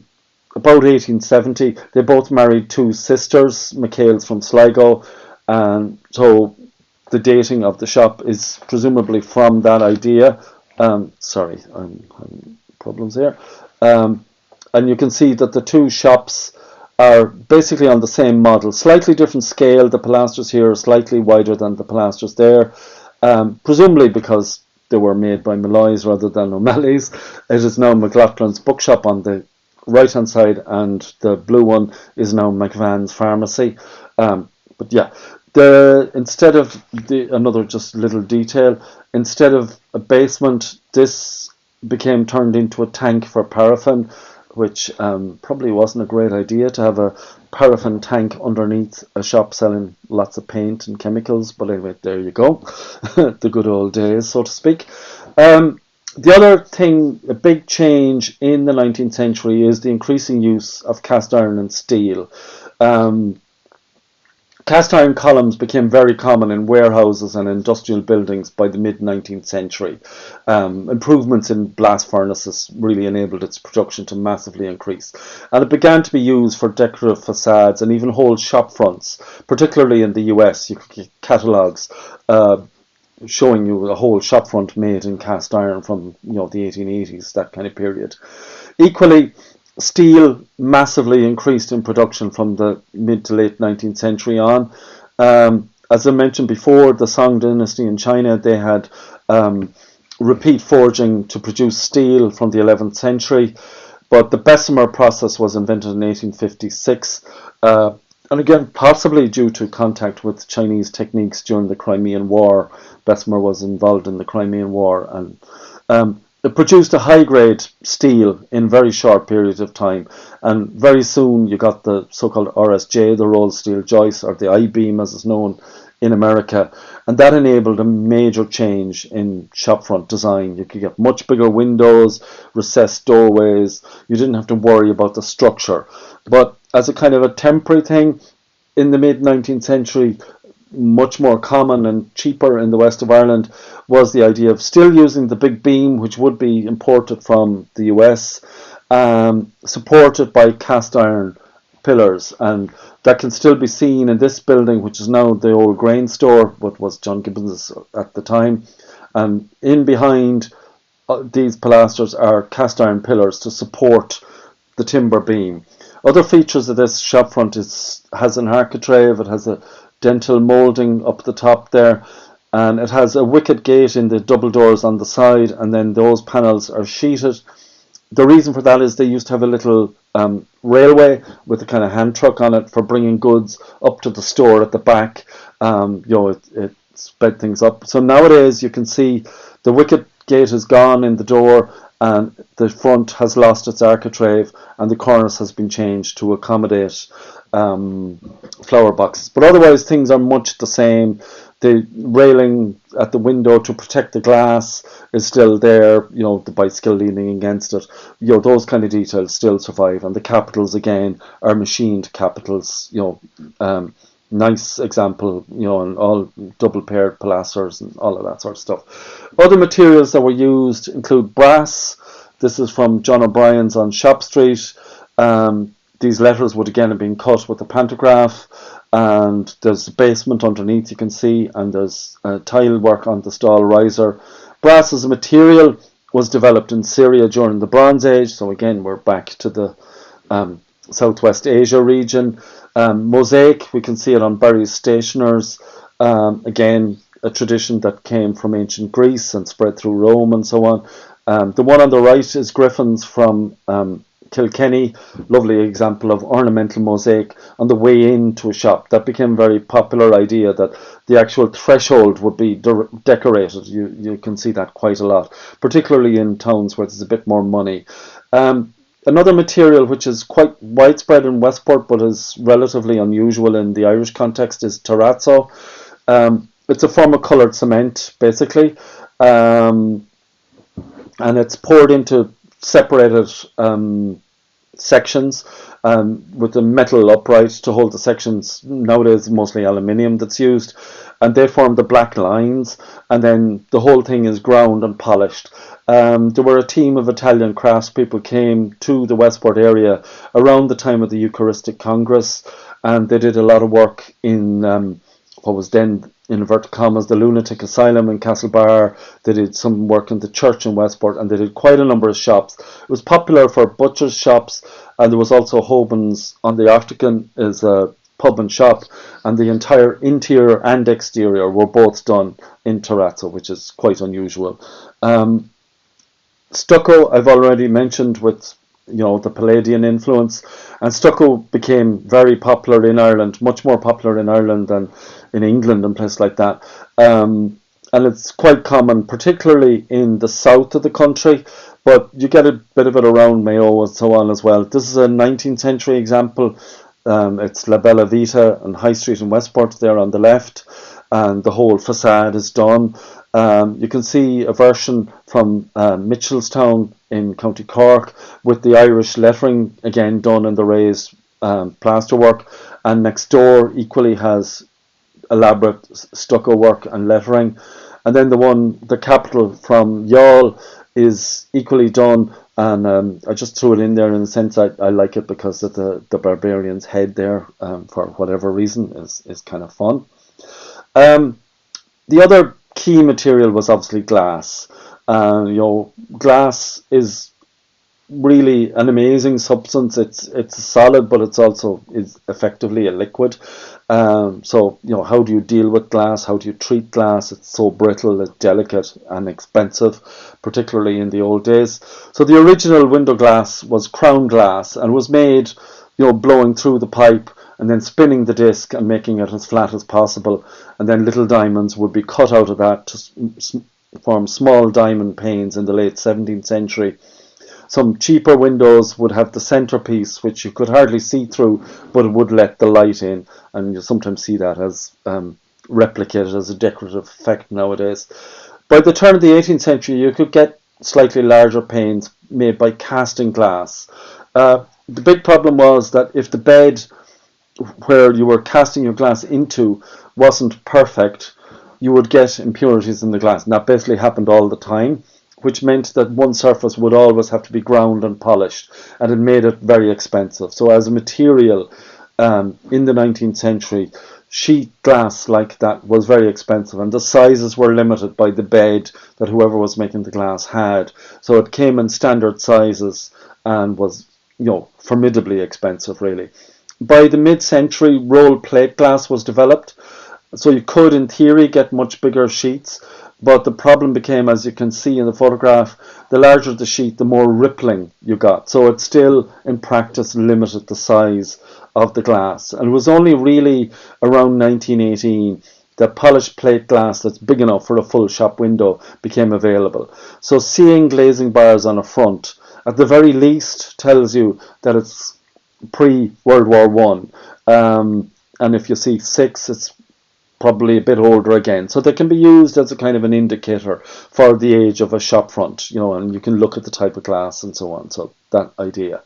about 1870, they both married 2 sisters, McHale's from Sligo, and so the dating of the shop is presumably from that idea. Sorry, I'm having problems here. And you can see that the 2 shops are basically on the same model, slightly different scale. The pilasters here are slightly wider than the pilasters there, presumably because they were made by Malloy's rather than O'Malley's. It is now McLaughlin's bookshop on the right hand side, and the blue one is now McVan's pharmacy. But yeah, instead of another just little detail, instead of a basement, this became turned into a tank for paraffin, which probably wasn't a great idea to have a paraffin tank underneath a shop selling lots of paint and chemicals. But anyway, there you go. The good old days, so to speak. The other thing, a big change in the 19th century, is the increasing use of cast iron and steel. Cast iron columns became very common in warehouses and industrial buildings by the mid-19th century. Improvements in blast furnaces really enabled its production to massively increase. And it began to be used for decorative facades and even whole shop fronts, particularly in the US. You could get catalogues showing you a whole shop front made in cast iron from the 1880s, that kind of period. Equally, steel massively increased in production from the mid to late 19th century on. As I mentioned before, the Song dynasty in China, they had repeat forging to produce steel from the 11th century, but the Bessemer process was invented in 1856, and again, possibly due to contact with Chinese techniques during the Crimean War. Bessemer was involved in the Crimean War, and it produced a high-grade steel in very short periods of time, and very soon you got the so-called RSJ, the rolled steel joist, or the I-beam as it's known in America, and that enabled a major change in shopfront design. You could get much bigger windows, recessed doorways. You didn't have to worry about the structure. But as a kind of a temporary thing, in the mid-19th century, much more common and cheaper in the west of Ireland was the idea of still using the big beam, which would be imported from the US, supported by cast iron pillars, and that can still be seen in this building, which is now the old grain store, what was John Gibbons at the time. And in behind these pilasters are cast iron pillars to support the timber beam. Other features of this shopfront has an architrave, it has a dentil moulding up the top there, and it has a wicket gate in the double doors on the side, and then those panels are sheeted. The reason for that is they used to have a little railway with a kind of hand truck on it for bringing goods up to the store at the back. It sped things up. So nowadays you can see the wicket gate is gone in the door, and the front has lost its architrave, and the cornice has been changed to accommodate flower boxes. But otherwise things are much the same. The railing at the window to protect the glass is still there, the bicycle leaning against it. Those kind of details still survive, and the capitals again are machined capitals, nice example, and all double paired pilasters and all of that sort of stuff. Other materials that were used include brass. This is from John O'Brien's on Shop Street. These letters would again have been cut with a pantograph, and there's a basement underneath you can see, and there's tile work on the stall riser. Brass as a material was developed in Syria during the Bronze Age, so again we're back to the Southwest Asia region. Mosaic, we can see it on Barry's Stationers, again a tradition that came from ancient Greece and spread through Rome and so on. The one on the right is Griffin's from Kilkenny, lovely example of ornamental mosaic on the way into a shop. That became a very popular idea, that the actual threshold would be decorated. You can see that quite a lot, particularly in towns where there's a bit more money. Another material which is quite widespread in Westport but is relatively unusual in the Irish context is terrazzo. It's a form of coloured cement basically, and it's poured into separated sections with a metal upright to hold the sections. Nowadays mostly aluminium that's used, and they form the black lines, and then the whole thing is ground and polished. There were a team of Italian craftspeople came to the Westport area around the time of the Eucharistic Congress, and they did a lot of work in what was then, in inverted commas, the lunatic asylum in Castlebar. They did some work in the church in Westport, and they did quite a number of shops. It was popular for butchers' shops, and there was also Hoban's on the Arctican as a pub and shop, and the entire interior and exterior were both done in terrazzo, which is quite unusual. Stucco, I've already mentioned, with the Palladian influence, and stucco became very popular in Ireland, much more popular in Ireland than in England and places like that. And it's quite common, particularly in the south of the country, but you get a bit of it around Mayo and so on as well. This is a 19th century example. It's La Bella Vita and High Street in Westport there on the left, and the whole facade is done. You can see a version from Mitchelstown in County Cork with the Irish lettering again done in the raised plasterwork, and next door equally has elaborate stucco work and lettering. And then the capital from Youghal is equally done, and I just threw it in there in the sense I like it because of the barbarian's head there, for whatever reason, is kind of fun. The other key material was obviously glass. Glass is really an amazing substance. It's solid, but it's also is effectively a liquid. So how do you deal with glass? How do you treat glass? It's so brittle, it's delicate and expensive, particularly in the old days. So the original window glass was crown glass and was made, blowing through the pipe and then spinning the disc and making it as flat as possible. And then little diamonds would be cut out of that to form small diamond panes in the late 17th century. Some cheaper windows would have the centerpiece, which you could hardly see through, but it would let the light in, and you sometimes see that as replicated as a decorative effect nowadays. By the turn of the 18th century, you could get slightly larger panes made by casting glass. The big problem was that if the bed where you were casting your glass into wasn't perfect, you would get impurities in the glass. And that basically happened all the time, which meant that one surface would always have to be ground and polished, and it made it very expensive. So as a material, in the 19th century, sheet glass like that was very expensive, and the sizes were limited by the bed that whoever was making the glass had. So it came in standard sizes and was, formidably expensive, really. By the mid-century, rolled plate glass was developed, so you could, in theory, get much bigger sheets. But the problem became, as you can see in the photograph, the larger the sheet, the more rippling you got. So it still, in practice, limited the size of the glass. And it was only really around 1918 that polished plate glass that's big enough for a full shop window became available. So seeing glazing bars on a front, at the very least, tells you that it's pre-World War One. And if you see 6, it's probably a bit older again. So they can be used as a kind of an indicator for the age of a shop front, and you can look at the type of glass and so on. So that idea.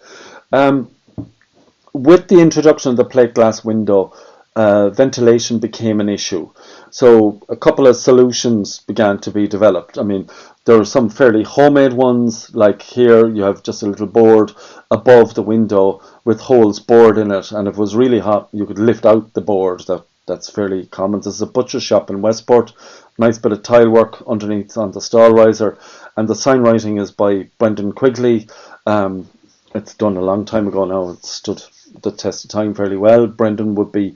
With the introduction of the plate glass window, ventilation became an issue. So a couple of solutions began to be developed. I mean, there are some fairly homemade ones, like here you have just a little board above the window with holes bored in it, and if it was really hot you could lift out the board. That's fairly common. This is a butcher shop in Westport. Nice bit of tile work underneath on the stall riser, and the sign writing is by Brendan Quigley. It's done a long time ago now. It stood the test of time fairly well. Brendan would be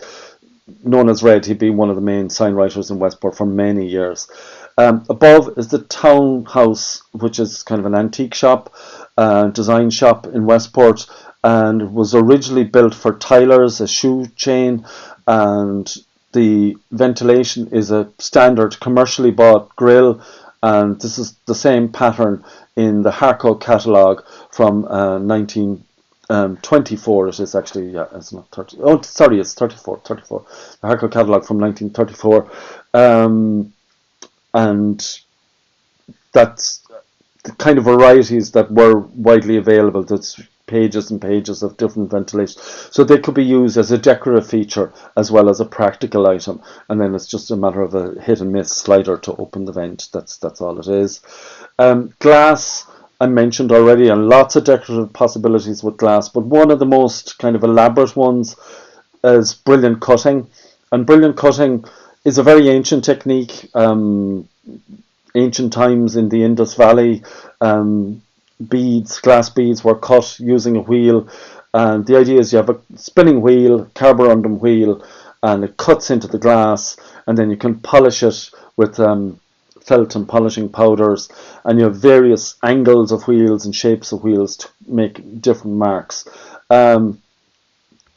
known as Red. He'd been one of the main sign writers in Westport for many years. Above is the Townhouse, which is kind of an antique shop, design shop in Westport, and was originally built for Tyler's, a shoe chain, and the ventilation is a standard commercially bought grill, and this is the same pattern in the Harco catalogue from 1924. It is actually, yeah, it's not 30. Oh, sorry, it's 34. The Harco catalogue from 1934, and that's the kind of varieties that were widely available. That's pages and pages of different ventilation. So they could be used as a decorative feature as well as a practical item. And then it's just a matter of a hit and miss slider to open the vent. That's all it is. Glass, I mentioned already, and lots of decorative possibilities with glass. But one of the most kind of elaborate ones is brilliant cutting. And brilliant cutting is a very ancient technique. Ancient times in the Indus Valley, glass beads were cut using a wheel, and the idea is you have a spinning wheel, carborundum wheel, and it cuts into the glass, and then you can polish it with felt and polishing powders, and you have various angles of wheels and shapes of wheels to make different marks.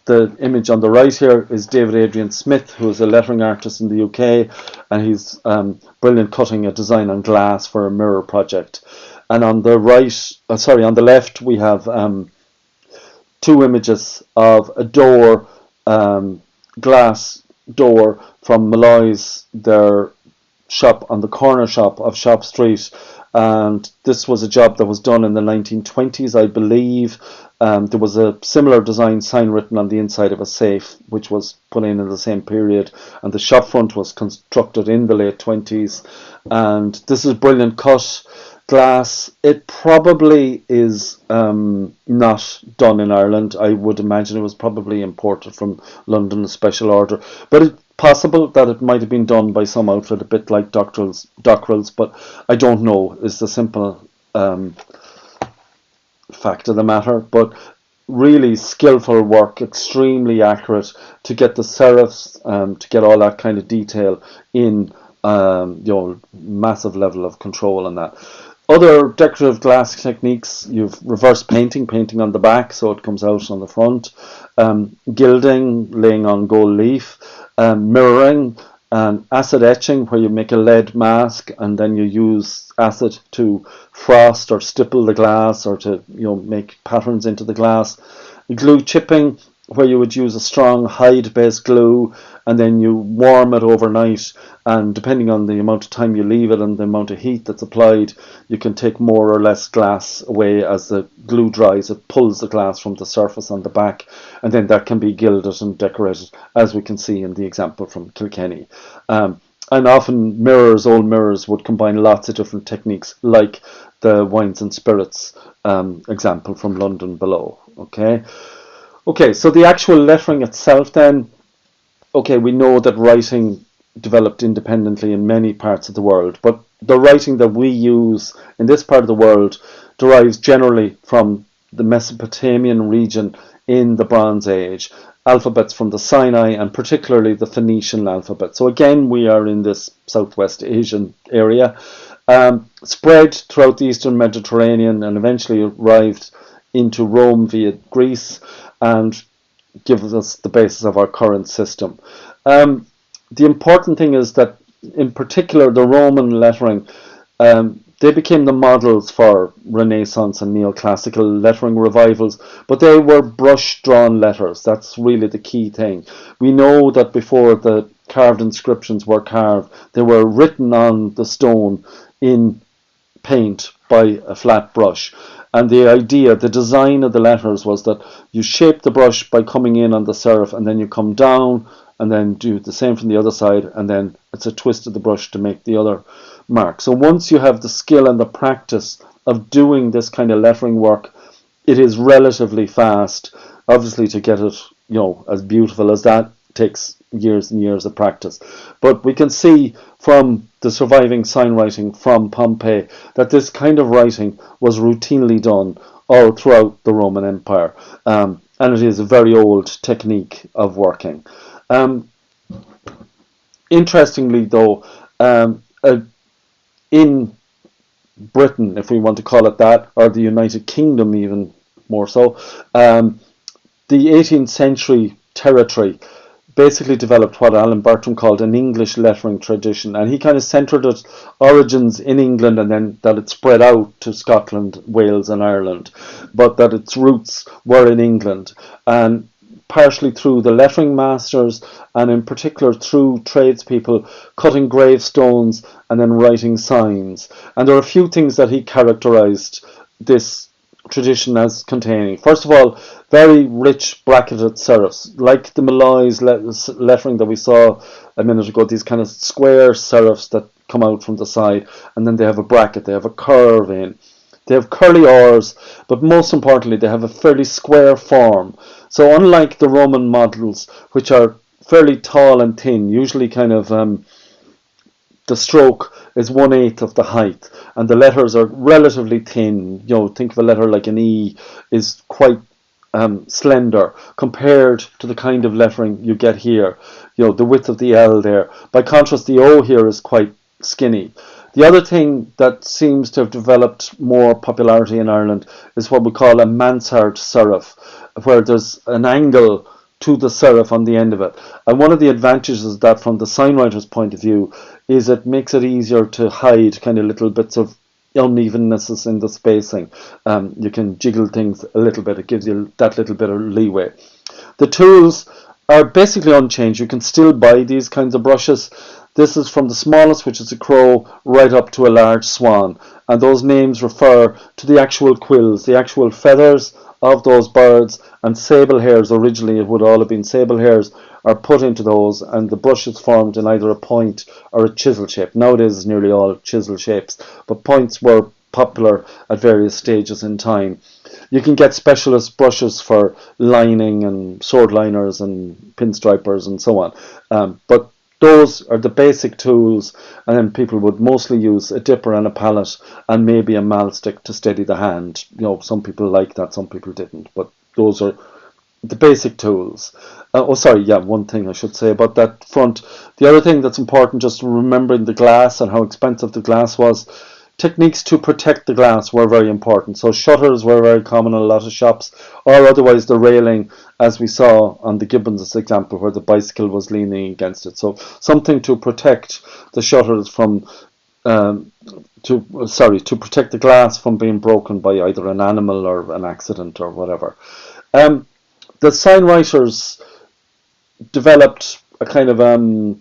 The image on the right here is David Adrian Smith, who is a lettering artist in the UK, and he's brilliant cutting a design on glass for a mirror project. And on the on the left, we have 2 images of a door, glass door from Malloy's, their shop on the corner shop of Shop Street. And this was a job that was done in the 1920s, I believe. There was a similar design sign written on the inside of a safe, which was put in the same period. And the shop front was constructed in the late 20s. And this is brilliant cut glass. It probably is not done in Ireland. I would imagine it was probably imported from London, a special order. But it's possible that it might have been done by some outfit, a bit like Dockrell's, but I don't know, is the simple fact of the matter. But really skillful work, extremely accurate to get the serifs, to get all that kind of detail in, massive level of control on that. Other decorative glass techniques, you've reverse painting on the back so it comes out on the front, gilding, laying on gold leaf, mirroring, and acid etching, where you make a lead mask and then you use acid to frost or stipple the glass, or to make patterns into the glass. Glue chipping, where you would use a strong hide-based glue and then you warm it overnight, and depending on the amount of time you leave it and the amount of heat that's applied, you can take more or less glass away. As the glue dries, it pulls the glass from the surface on the back, and then that can be gilded and decorated, as we can see in the example from Kilkenny. And often old mirrors would combine lots of different techniques, like the wines and spirits example from London below. Okay, so the actual lettering itself then, we know that writing developed independently in many parts of the world, but the writing that we use in this part of the world derives generally from the Mesopotamian region in the Bronze Age, alphabets from the Sinai, and particularly the Phoenician alphabet. So again, we are in this Southwest Asian area, spread throughout the Eastern Mediterranean and eventually arrived into Rome via Greece, and gives us the basis of our current system. the important thing is that, in particular, the Roman lettering, they became the models for Renaissance and neoclassical lettering revivals, but they were brush-drawn letters. That's really the key thing. We know that before the carved inscriptions were carved, they were written on the stone in paint by a flat brush. And the idea, the design of the letters was that you shape the brush by coming in on the serif, and then you come down and then do the same from the other side, and then it's a twist of the brush to make the other mark. So once you have the skill and the practice of doing this kind of lettering work, it is relatively fast. Obviously, to get it, as beautiful as that takes years and years of practice. But we can see from the surviving sign writing from Pompeii that this kind of writing was routinely done all throughout the Roman Empire. And it is a very old technique of working. Interestingly, though, in Britain, if we want to call it that, or the United Kingdom even more so, the 18th century territory basically developed what Alan Bertram called an English lettering tradition, and he kind of centred its origins in England, and then that it spread out to Scotland, Wales and Ireland, but that its roots were in England, and partially through the lettering masters, and in particular through tradespeople cutting gravestones and then writing signs. And there are a few things that he characterised this tradition as containing. First of all, very rich bracketed serifs, like the Malloy's lettering that we saw a minute ago, these kind of square serifs that come out from the side, and then they have a bracket, they have a curve in. They have curly R's, but most importantly, they have a fairly square form. So unlike the Roman models, which are fairly tall and thin, usually kind of the stroke is 1/8 of the height, and the letters are relatively thin. Think of a letter like an E is quite slender compared to the kind of lettering you get here. The width of the L there. By contrast, the O here is quite skinny. The other thing that seems to have developed more popularity in Ireland is what we call a mansard serif, where there's an angle to the serif on the end of it. And one of the advantages of that from the signwriter's point of view is it makes it easier to hide kind of little bits of unevennesses in the spacing. You can jiggle things a little bit. It gives you that little bit of leeway. The tools are basically unchanged. You can still buy these kinds of brushes. This is from the smallest, which is a crow, right up to a large swan. And those names refer to the actual quills, the actual feathers of those birds, and sable hairs. Originally it would all have been sable hairs are put into those, and the brush is formed in either a point or a chisel shape. Nowadays it's nearly all chisel shapes, but points were popular at various stages in time. You can get specialist brushes for lining and sword liners and pinstripers and so on, but those are the basic tools, and then people would mostly use a dipper and a palette and maybe a mahl stick to steady the hand. Some people like that, some people didn't, but those are the basic tools. One thing I should say about that front. The other thing that's important, just remembering the glass and how expensive the glass was. Techniques to protect the glass were very important. So shutters were very common in a lot of shops, or otherwise the railing, as we saw on the Gibbons' example, where the bicycle was leaning against it. So something to protect the shutters from, to protect the glass from being broken by either an animal or an accident or whatever. The signwriters developed a kind of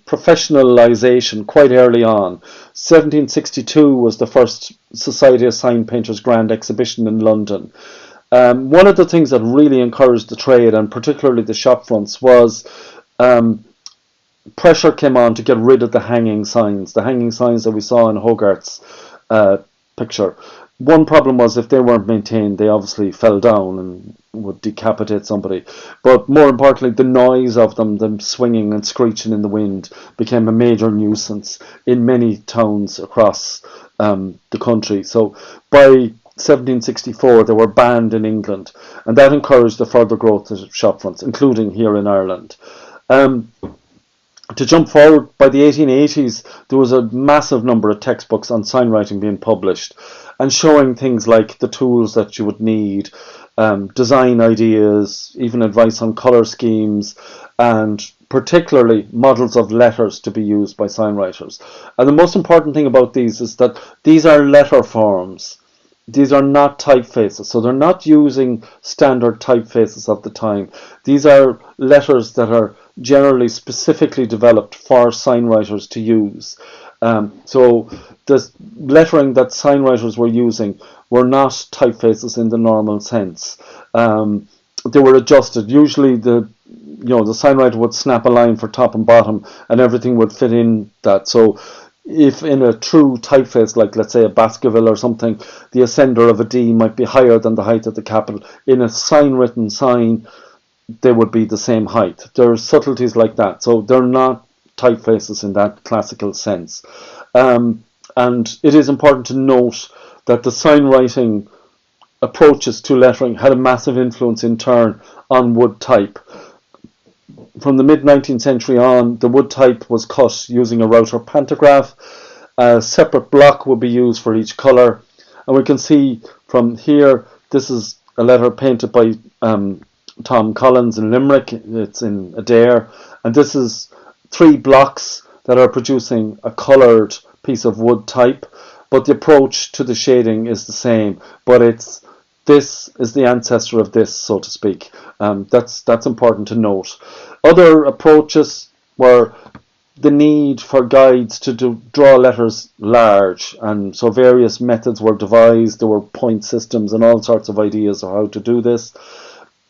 professionalization quite early on. 1762 was the first Society of Sign Painters Grand Exhibition in London. One of the things that really encouraged the trade, and particularly the shopfronts, was pressure came on to get rid of the hanging signs that we saw in Hogarth's picture. One problem was if they weren't maintained, they obviously fell down and would decapitate somebody. But more importantly, the noise of them swinging and screeching in the wind, became a major nuisance in many towns across the country. So by 1764, they were banned in England, and that encouraged the further growth of shopfronts, including here in Ireland. To jump forward, by the 1880s, there was a massive number of textbooks on signwriting being published, and showing things like the tools that you would need, design ideas, even advice on colour schemes, and particularly models of letters to be used by signwriters. And the most important thing about these is that these are letter forms. These are not typefaces, so they're not using standard typefaces of the time. These are letters that are generally specifically developed for signwriters to use. So the lettering that signwriters were using were not typefaces in the normal sense. They were adjusted. Usually the signwriter would snap a line for top and bottom, and everything would fit in that. So if in a true typeface, like let's say a Baskerville or something, the ascender of a D might be higher than the height of the capital, in a sign-written sign, they would be the same height. There are subtleties like that. So they're not typefaces in that classical sense. And it is important to note that the signwriting approaches to lettering had a massive influence in turn on wood type. From the mid-19th century on, the wood type was cut using a router pantograph. A separate block would be used for each colour. And we can see from here, this is a letter painted by Tom Collins in Limerick. It's in Adair. And this is 3 blocks that are producing a coloured piece of wood type. But the approach to the shading is the same. But this is the ancestor of this, so to speak. That's important to note. Other approaches were the need for guides to draw letters large, and so various methods were devised. There were point systems and all sorts of ideas of how to do this.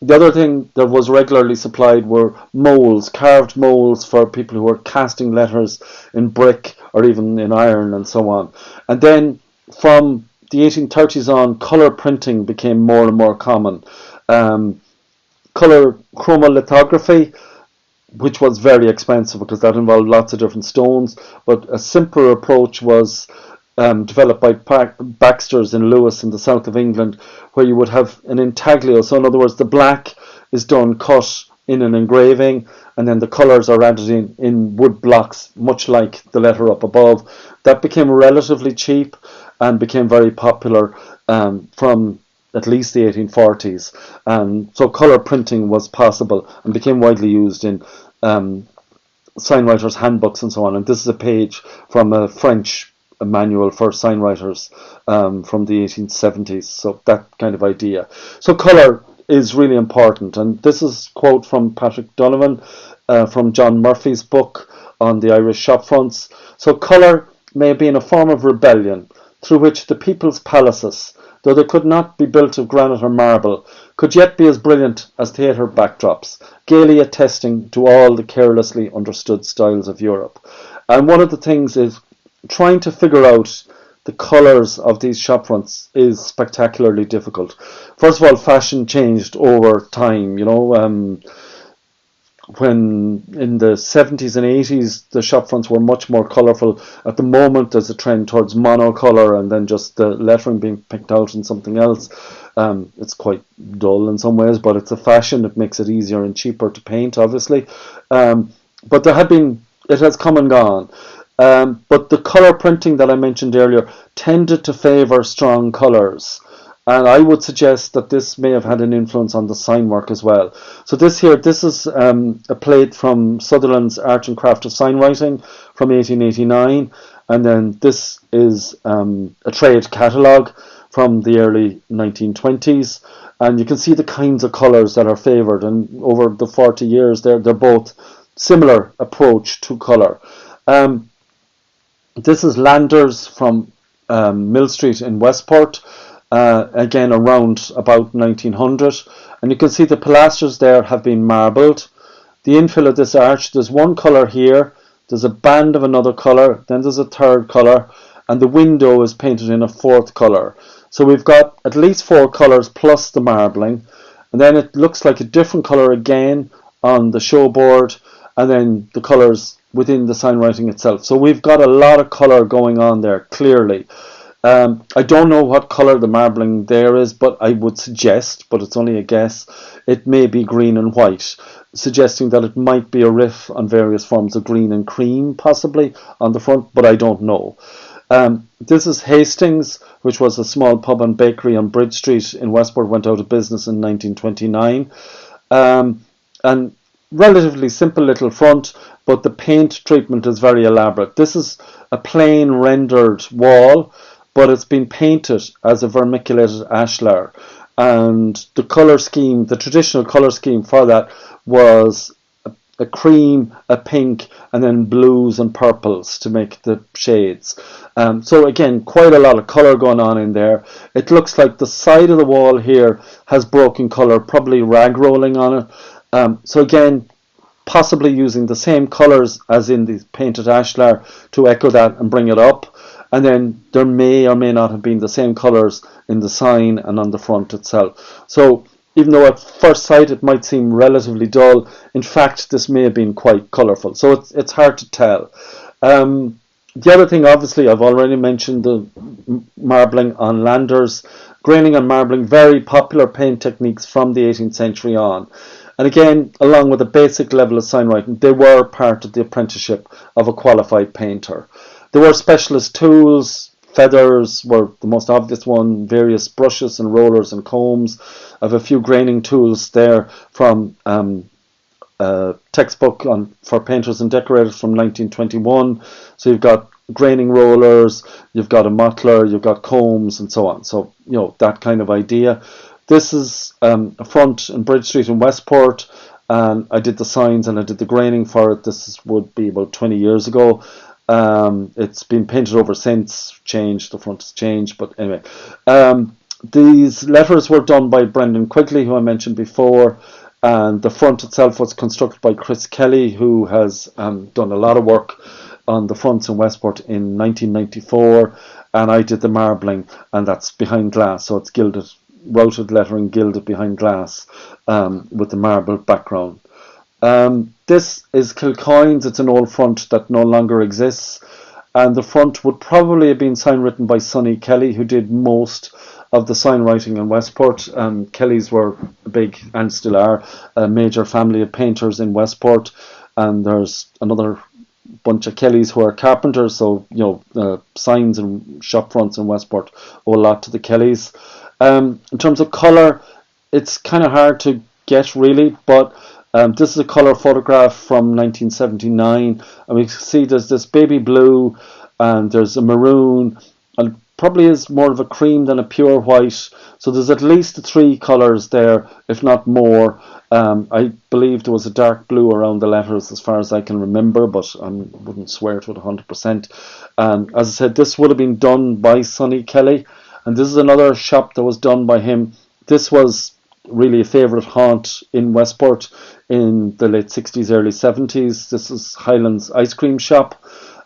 The other thing that was regularly supplied were molds, carved molds for people who were casting letters in brick or even in iron and so on. And then from the 1830s on, colour printing became more and more common. Colour chromolithography, which was very expensive because that involved lots of different stones, but a simpler approach was developed by Baxter's in Lewis in the south of England, where you would have an intaglio. So in other words, the black is done cut in an engraving, and then the colours are added in wood blocks, much like the letter up above. That became relatively cheap and became very popular from at least the 1840s. So colour printing was possible and became widely used in signwriters' handbooks and so on. And this is a page from a French manual for signwriters from the 1870s. So that kind of idea. So colour is really important. And this is a quote from Patrick Donovan from John Murphy's book on the Irish shopfronts. So colour may have been a form of rebellion through which the people's palaces, though they could not be built of granite or marble, could yet be as brilliant as theatre backdrops, gaily attesting to all the carelessly understood styles of Europe. And one of the things is trying to figure out the colours of these shopfronts is spectacularly difficult. First of all, fashion changed over time. When in the 70s and 80s the shopfronts were much more colourful. At the moment there's a trend towards monocolour and then just the lettering being picked out in something else. It's quite dull in some ways, but it's a fashion. It makes it easier and cheaper to paint, obviously. But it has come and gone. But the colour printing that I mentioned earlier tended to favour strong colours. And I would suggest that this may have had an influence on the sign work as well. So this is a plate from Sutherland's Art and Craft of Signwriting from 1889. And then this is a trade catalogue from the early 1920s. And you can see the kinds of colours that are favoured. And over the 40 years, they're both similar approach to colour. This is Landers from Mill Street in Westport. Again around about 1900, and you can see the pilasters there have been marbled. The infill of this arch, there's one colour here, there's a band of another colour, then there's a third colour, and the window is painted in a fourth colour. So we've got at least 4 colours plus the marbling, and then it looks like a different colour again on the show board, and then the colours within the signwriting itself. So we've got a lot of colour going on there, clearly. I don't know what colour the marbling there is, but I would suggest, but it's only a guess, it may be green and white, suggesting that it might be a riff on various forms of green and cream, possibly, on the front, but I don't know. This is Hastings, which was a small pub and bakery on Bridge Street in Westport, went out of business in 1929. And relatively simple little front, but the paint treatment is very elaborate. This is a plain rendered wall, but it's been painted as a vermiculated ashlar. And the colour scheme, the traditional colour scheme for that was a cream, a pink, and then blues and purples to make the shades. So again, quite a lot of colour going on in there. It looks like the side of the wall here has broken colour, probably rag rolling on it. So again, possibly using the same colours as in the painted ashlar to echo that and bring it up. And then there may or may not have been the same colours in the sign and on the front itself. So even though at first sight it might seem relatively dull, in fact this may have been quite colourful. So it's hard to tell. The other thing, obviously, I've already mentioned the marbling on landers. Graining and marbling, very popular paint techniques from the 18th century on. And again, along with a basic level of signwriting, they were part of the apprenticeship of a qualified painter. There were specialist tools. Feathers were the most obvious one, various brushes and rollers and combs. I have a few graining tools there from a textbook for painters and decorators from 1921. So you've got graining rollers, you've got a mottler, you've got combs and so on. So, that kind of idea. This is a front in Bridge Street in Westport, and I did the signs and I did the graining for it. Would be about 20 years ago. It's been painted over since, changed, the front has changed, but anyway. These letters were done by Brendan Quigley, who I mentioned before, and the front itself was constructed by Chris Kelly, who has done a lot of work on the fronts in Westport in 1994, and I did the marbling, and that's behind glass, so it's gilded, routed lettering gilded behind glass with the marble background. This is Kilcoyne's. It's an old front that no longer exists, and the front would probably have been sign written by Sonny Kelly, who did most of the sign writing in Westport. Kellys were big, and still are, a major family of painters in Westport, and there's another bunch of Kellys who are carpenters, so signs and shop fronts in Westport owe a lot to the Kellys. In terms of colour, it's kind of hard to get really, but this is a colour photograph from 1979, and we see there's this baby blue, and there's a maroon, and probably is more of a cream than a pure white. So there's at least 3 colours there, if not more. I believe there was a dark blue around the letters as far as I can remember, but I wouldn't swear to it 100%. As I said, this would have been done by Sonny Kelly, and this is another shop that was done by him. This was really a favourite haunt in Westport in the late 60s, early 70s. This is Highlands Ice Cream Shop,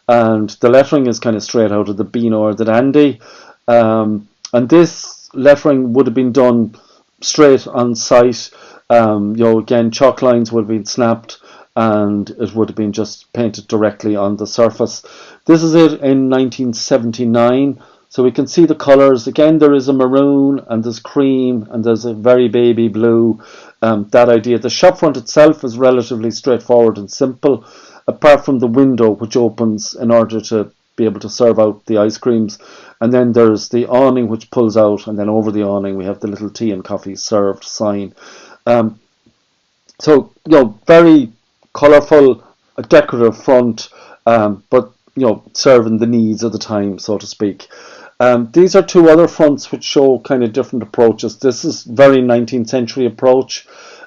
and the lettering is kind of straight out of the Beano or the Dandy. And this lettering would have been done straight on site. Again, chalk lines would have been snapped, and it would have been just painted directly on the surface. This is it in 1979. So we can see the colours. Again, there is a maroon, and there's cream, and there's a very baby blue. That idea. The shop front itself is relatively straightforward and simple, apart from the window which opens in order to be able to serve out the ice creams. And then there's the awning which pulls out, and then over the awning we have the little tea and coffee served sign. So, very colourful, a decorative front, but, serving the needs of the time, so to speak. These are 2 other fronts which show kind of different approaches. This is very 19th century approach.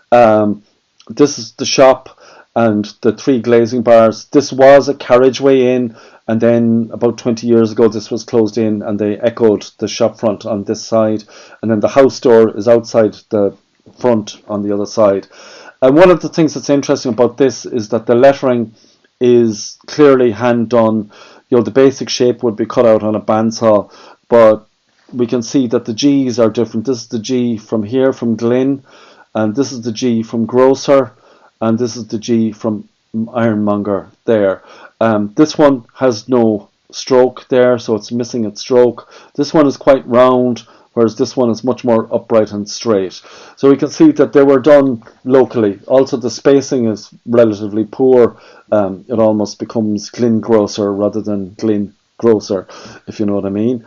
This is the shop and the 3 glazing bars. This was a carriageway in, and then about 20 years ago this was closed in, and they echoed the shop front on this side, and then the house door is outside the front on the other side. And one of the things that's interesting about this is that the lettering is clearly hand done. The basic shape would be cut out on a bandsaw, but we can see that the G's are different. This is the G from here, from Glynn, and this is the G from Grocer, and this is the G from Ironmonger there. This one has no stroke there, so it's missing its stroke. This one is quite round, whereas this one is much more upright and straight. So we can see that they were done locally. Also, the spacing is relatively poor. It almost becomes Glyn Grocer rather than Glyn Grocer, if you know what I mean.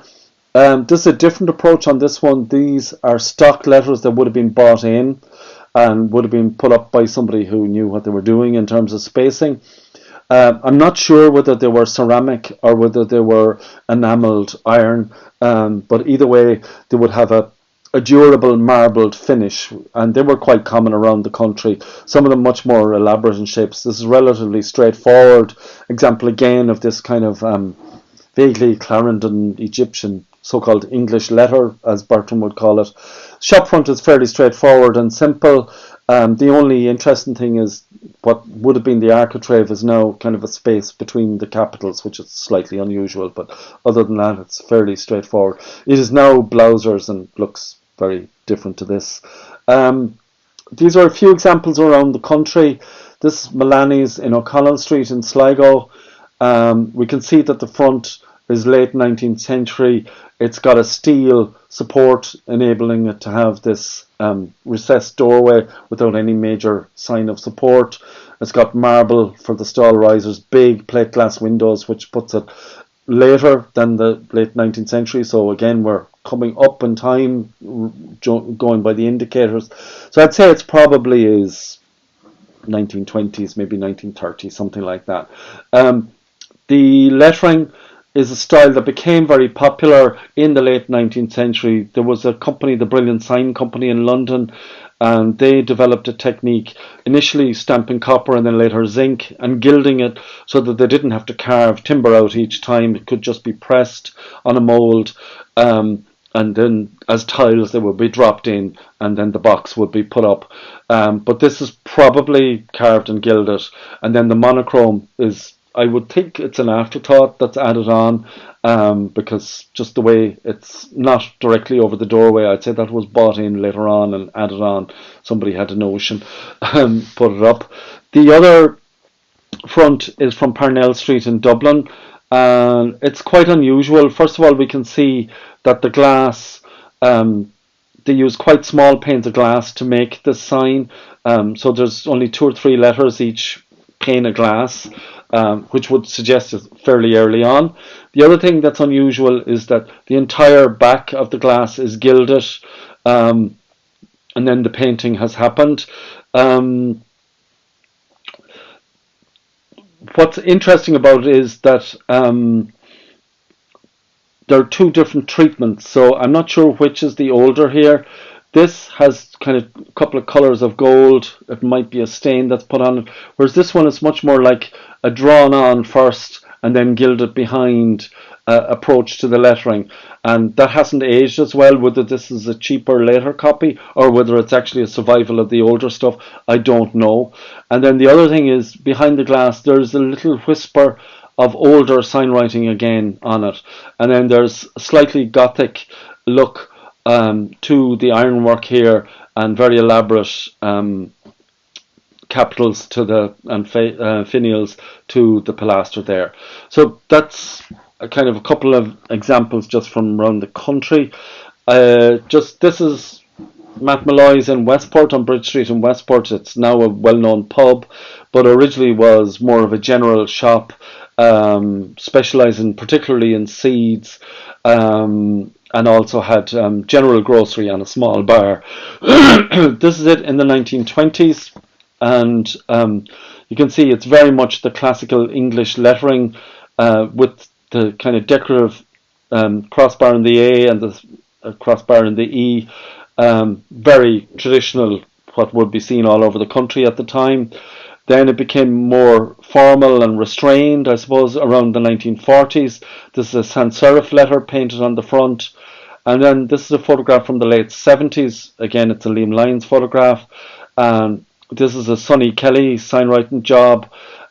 This is a different approach on this one. These are stock letters that would have been bought in. and would have been put up by somebody who knew what they were doing in terms of spacing. I'm not sure whether they were ceramic or whether they were enameled iron, but either way, they would have a durable marbled finish, and they were quite common around the country. Some of them much more elaborate in shapes. This is relatively straightforward example again of this kind of vaguely Clarendon Egyptian so-called English letter, as Bertrand would call it. Shopfront is fairly straightforward and simple. The only interesting thing is what would have been the architrave is now kind of a space between the capitals, which is slightly unusual, but other than that, it's fairly straightforward. It is now blousers and looks very different to this. These are a few examples around the country. This is Milani's in O'Connell Street in Sligo. We can see that the front is late 19th century. It's got a steel support enabling it to have this recessed doorway without any major sign of support. It's got marble for the stall risers, big plate glass windows, which puts it later than the late 19th century. So again, we're coming up in time, going by the indicators. So I'd say it's probably is 1920s, maybe 1930s, something like that. The lettering is a style that became very popular in the late 19th century. There was a company, the Brilliant Sign Company in London, and they developed a technique, initially stamping copper and then later zinc, and gilding it so that they didn't have to carve timber out each time. It could just be pressed on a mould, and then as tiles they would be dropped in, and then the box would be put up. But this is probably carved and gilded, and then the monochrome is, I would think it's an afterthought that's added on, because just the way it's not directly over the doorway, I'd say that was bought in later on and added on. Somebody had a notion, put it up. The other front is from Parnell Street in Dublin, and it's quite unusual. First of all, we can see that the glass, they use quite small panes of glass to make this sign, so there's only 2 or 3 letters each pane of glass, which would suggest it fairly early on. The other thing that's unusual is that the entire back of the glass is gilded, and then the painting has happened. What's interesting about it is that there are 2 different treatments, so I'm not sure which is the older here. This has kind of a couple of colours of gold. It might be a stain that's put on it, whereas this one is much more like a drawn on first and then gilded behind approach to the lettering, and that hasn't aged as well. Whether this is a cheaper later copy or whether it's actually a survival of the older stuff, I don't know. And then the other thing is, behind the glass there's a little whisper of older signwriting again on it, and then there's a slightly Gothic look to the ironwork here, and very elaborate capitals to the and finials to the pilaster there. So that's a kind of a couple of examples just from around the country. This is Matt Malloy's in Westport, on Bridge Street in Westport. It's now a well-known pub, but originally was more of a general shop, specialising particularly in seeds, and also had general grocery and a small bar. This is it in the 1920s, and you can see it's very much the classical English lettering, with the kind of decorative crossbar in the A and the crossbar in the E. Very traditional, what would be seen all over the country at the time. Then it became more formal and restrained, I suppose, around the 1940s. This is a sans serif letter painted on the front. And then this is a photograph from the late 70s. Again, it's a Liam Lyons photograph. This is a Sonny Kelly signwriting job.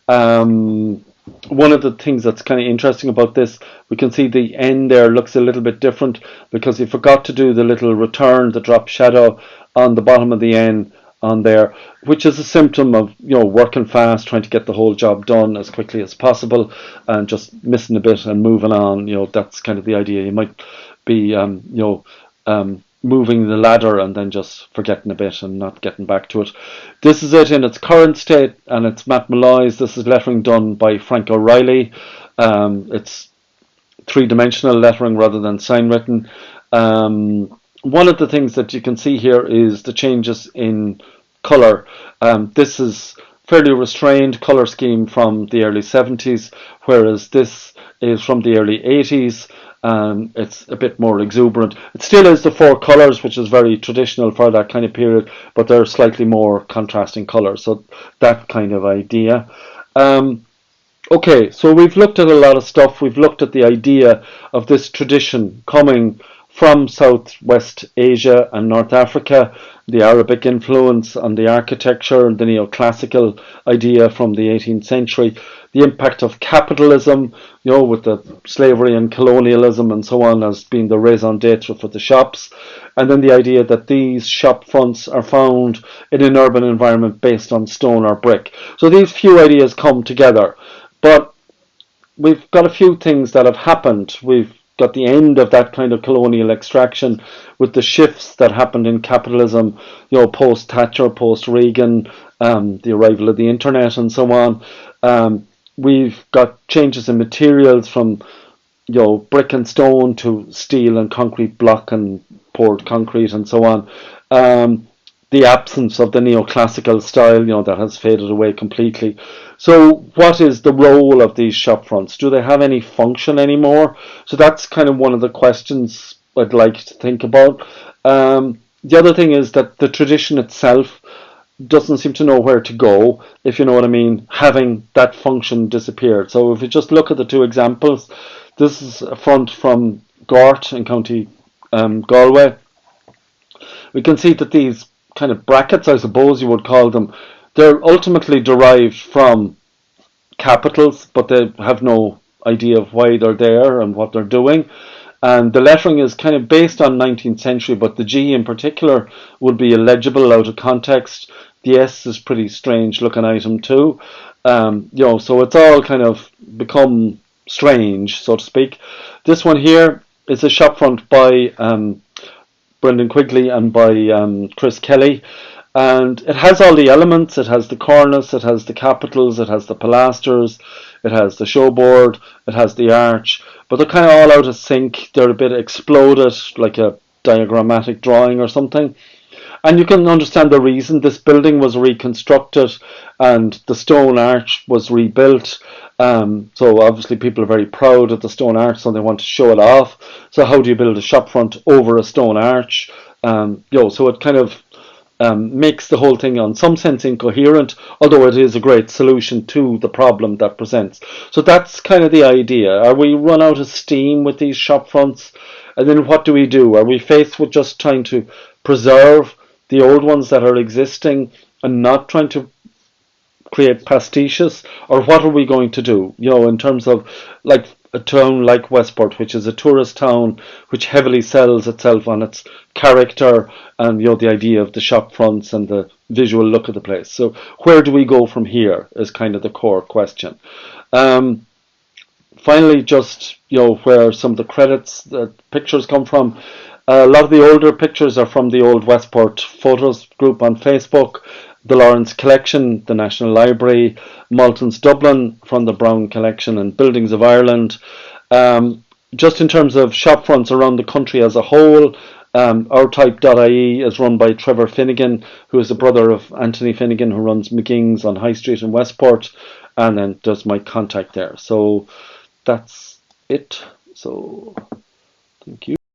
One of the things that's kind of interesting about this, we can see the N there looks a little bit different because he forgot to do the little return, the drop shadow on the bottom of the N on there, which is a symptom of, working fast, trying to get the whole job done as quickly as possible and just missing a bit and moving on. That's kind of the idea. You might be moving the ladder and then just forgetting a bit and not getting back to it. This is it in its current state, and it's Matt Malloy's. This is lettering done by Frank O'Reilly. It's 3-dimensional lettering rather than sign written. One of the things that you can see here is the changes in colour. This is fairly restrained colour scheme from the early 70s, whereas this is from the early 80s. It's a bit more exuberant. It still is the four colours, which is very traditional for that kind of period, but they're slightly more contrasting colours. So that kind of idea. Um, Okay, so we've looked at a lot of stuff. We've looked at the idea of this tradition coming from Southwest Asia and North Africa, the Arabic influence on the architecture, the neoclassical idea from the 18th century, the impact of capitalism, with the slavery and colonialism and so on as being the raison d'etre for the shops, and then the idea that these shop fronts are found in an urban environment based on stone or brick. So these few ideas come together. But we've got a few things that have happened. We've got the end of that kind of colonial extraction with the shifts that happened in capitalism, post Thatcher, post Reagan, the arrival of the internet and so on. We've got changes in materials from brick and stone to steel and concrete block and poured concrete and so on. The absence of the neoclassical style, that has faded away completely. So what is the role of these shop fronts? Do they have any function anymore? So that's kind of one of the questions I'd like to think about. The other thing is that the tradition itself doesn't seem to know where to go, if you know what I mean, having that function disappeared. So if you just look at the two examples, this is a front from Gort in County Galway. We can see that these kind of brackets, I suppose you would call them, they're ultimately derived from capitals, but they have no idea of why they're there and what they're doing. And the lettering is kind of based on 19th century, but the G in particular would be illegible out of context. The S is pretty strange looking item too. So it's all kind of become strange, so to speak. This one here is a shopfront by Brendan Quigley and by Chris Kelly. And it has all the elements. It has the cornice, it has the capitals, it has the pilasters, it has the showboard, it has the arch. But they're kind of all out of sync. They're a bit exploded, like a diagrammatic drawing or something. And you can understand the reason. This building was reconstructed and the stone arch was rebuilt. So obviously people are very proud of the stone arch, so they want to show it off. So how do you build a shopfront over a stone arch? So it kind of makes the whole thing in some sense incoherent, although it is a great solution to the problem that presents. So that's kind of the idea. Are we run out of steam with these shop fronts? And then what do we do? Are we faced with just trying to preserve the old ones that are existing and not trying to create pastiches? Or what are we going to do? In terms of like a town like Westport, which is a tourist town, which heavily sells itself on its character and the idea of the shop fronts and the visual look of the place. So where do we go from here is kind of the core question. Finally, just where some of the credits, the pictures come from. A lot of the older pictures are from the old Westport Photos group on Facebook, the Lawrence Collection, the National Library, Malton's Dublin from the Brown Collection, and Buildings of Ireland. Just in terms of shop fronts around the country as a whole, ourtype.ie is run by Trevor Finnegan, who is the brother of Anthony Finnegan, who runs McGing's on High Street in Westport, and then does my contact there. So that's it. So thank you.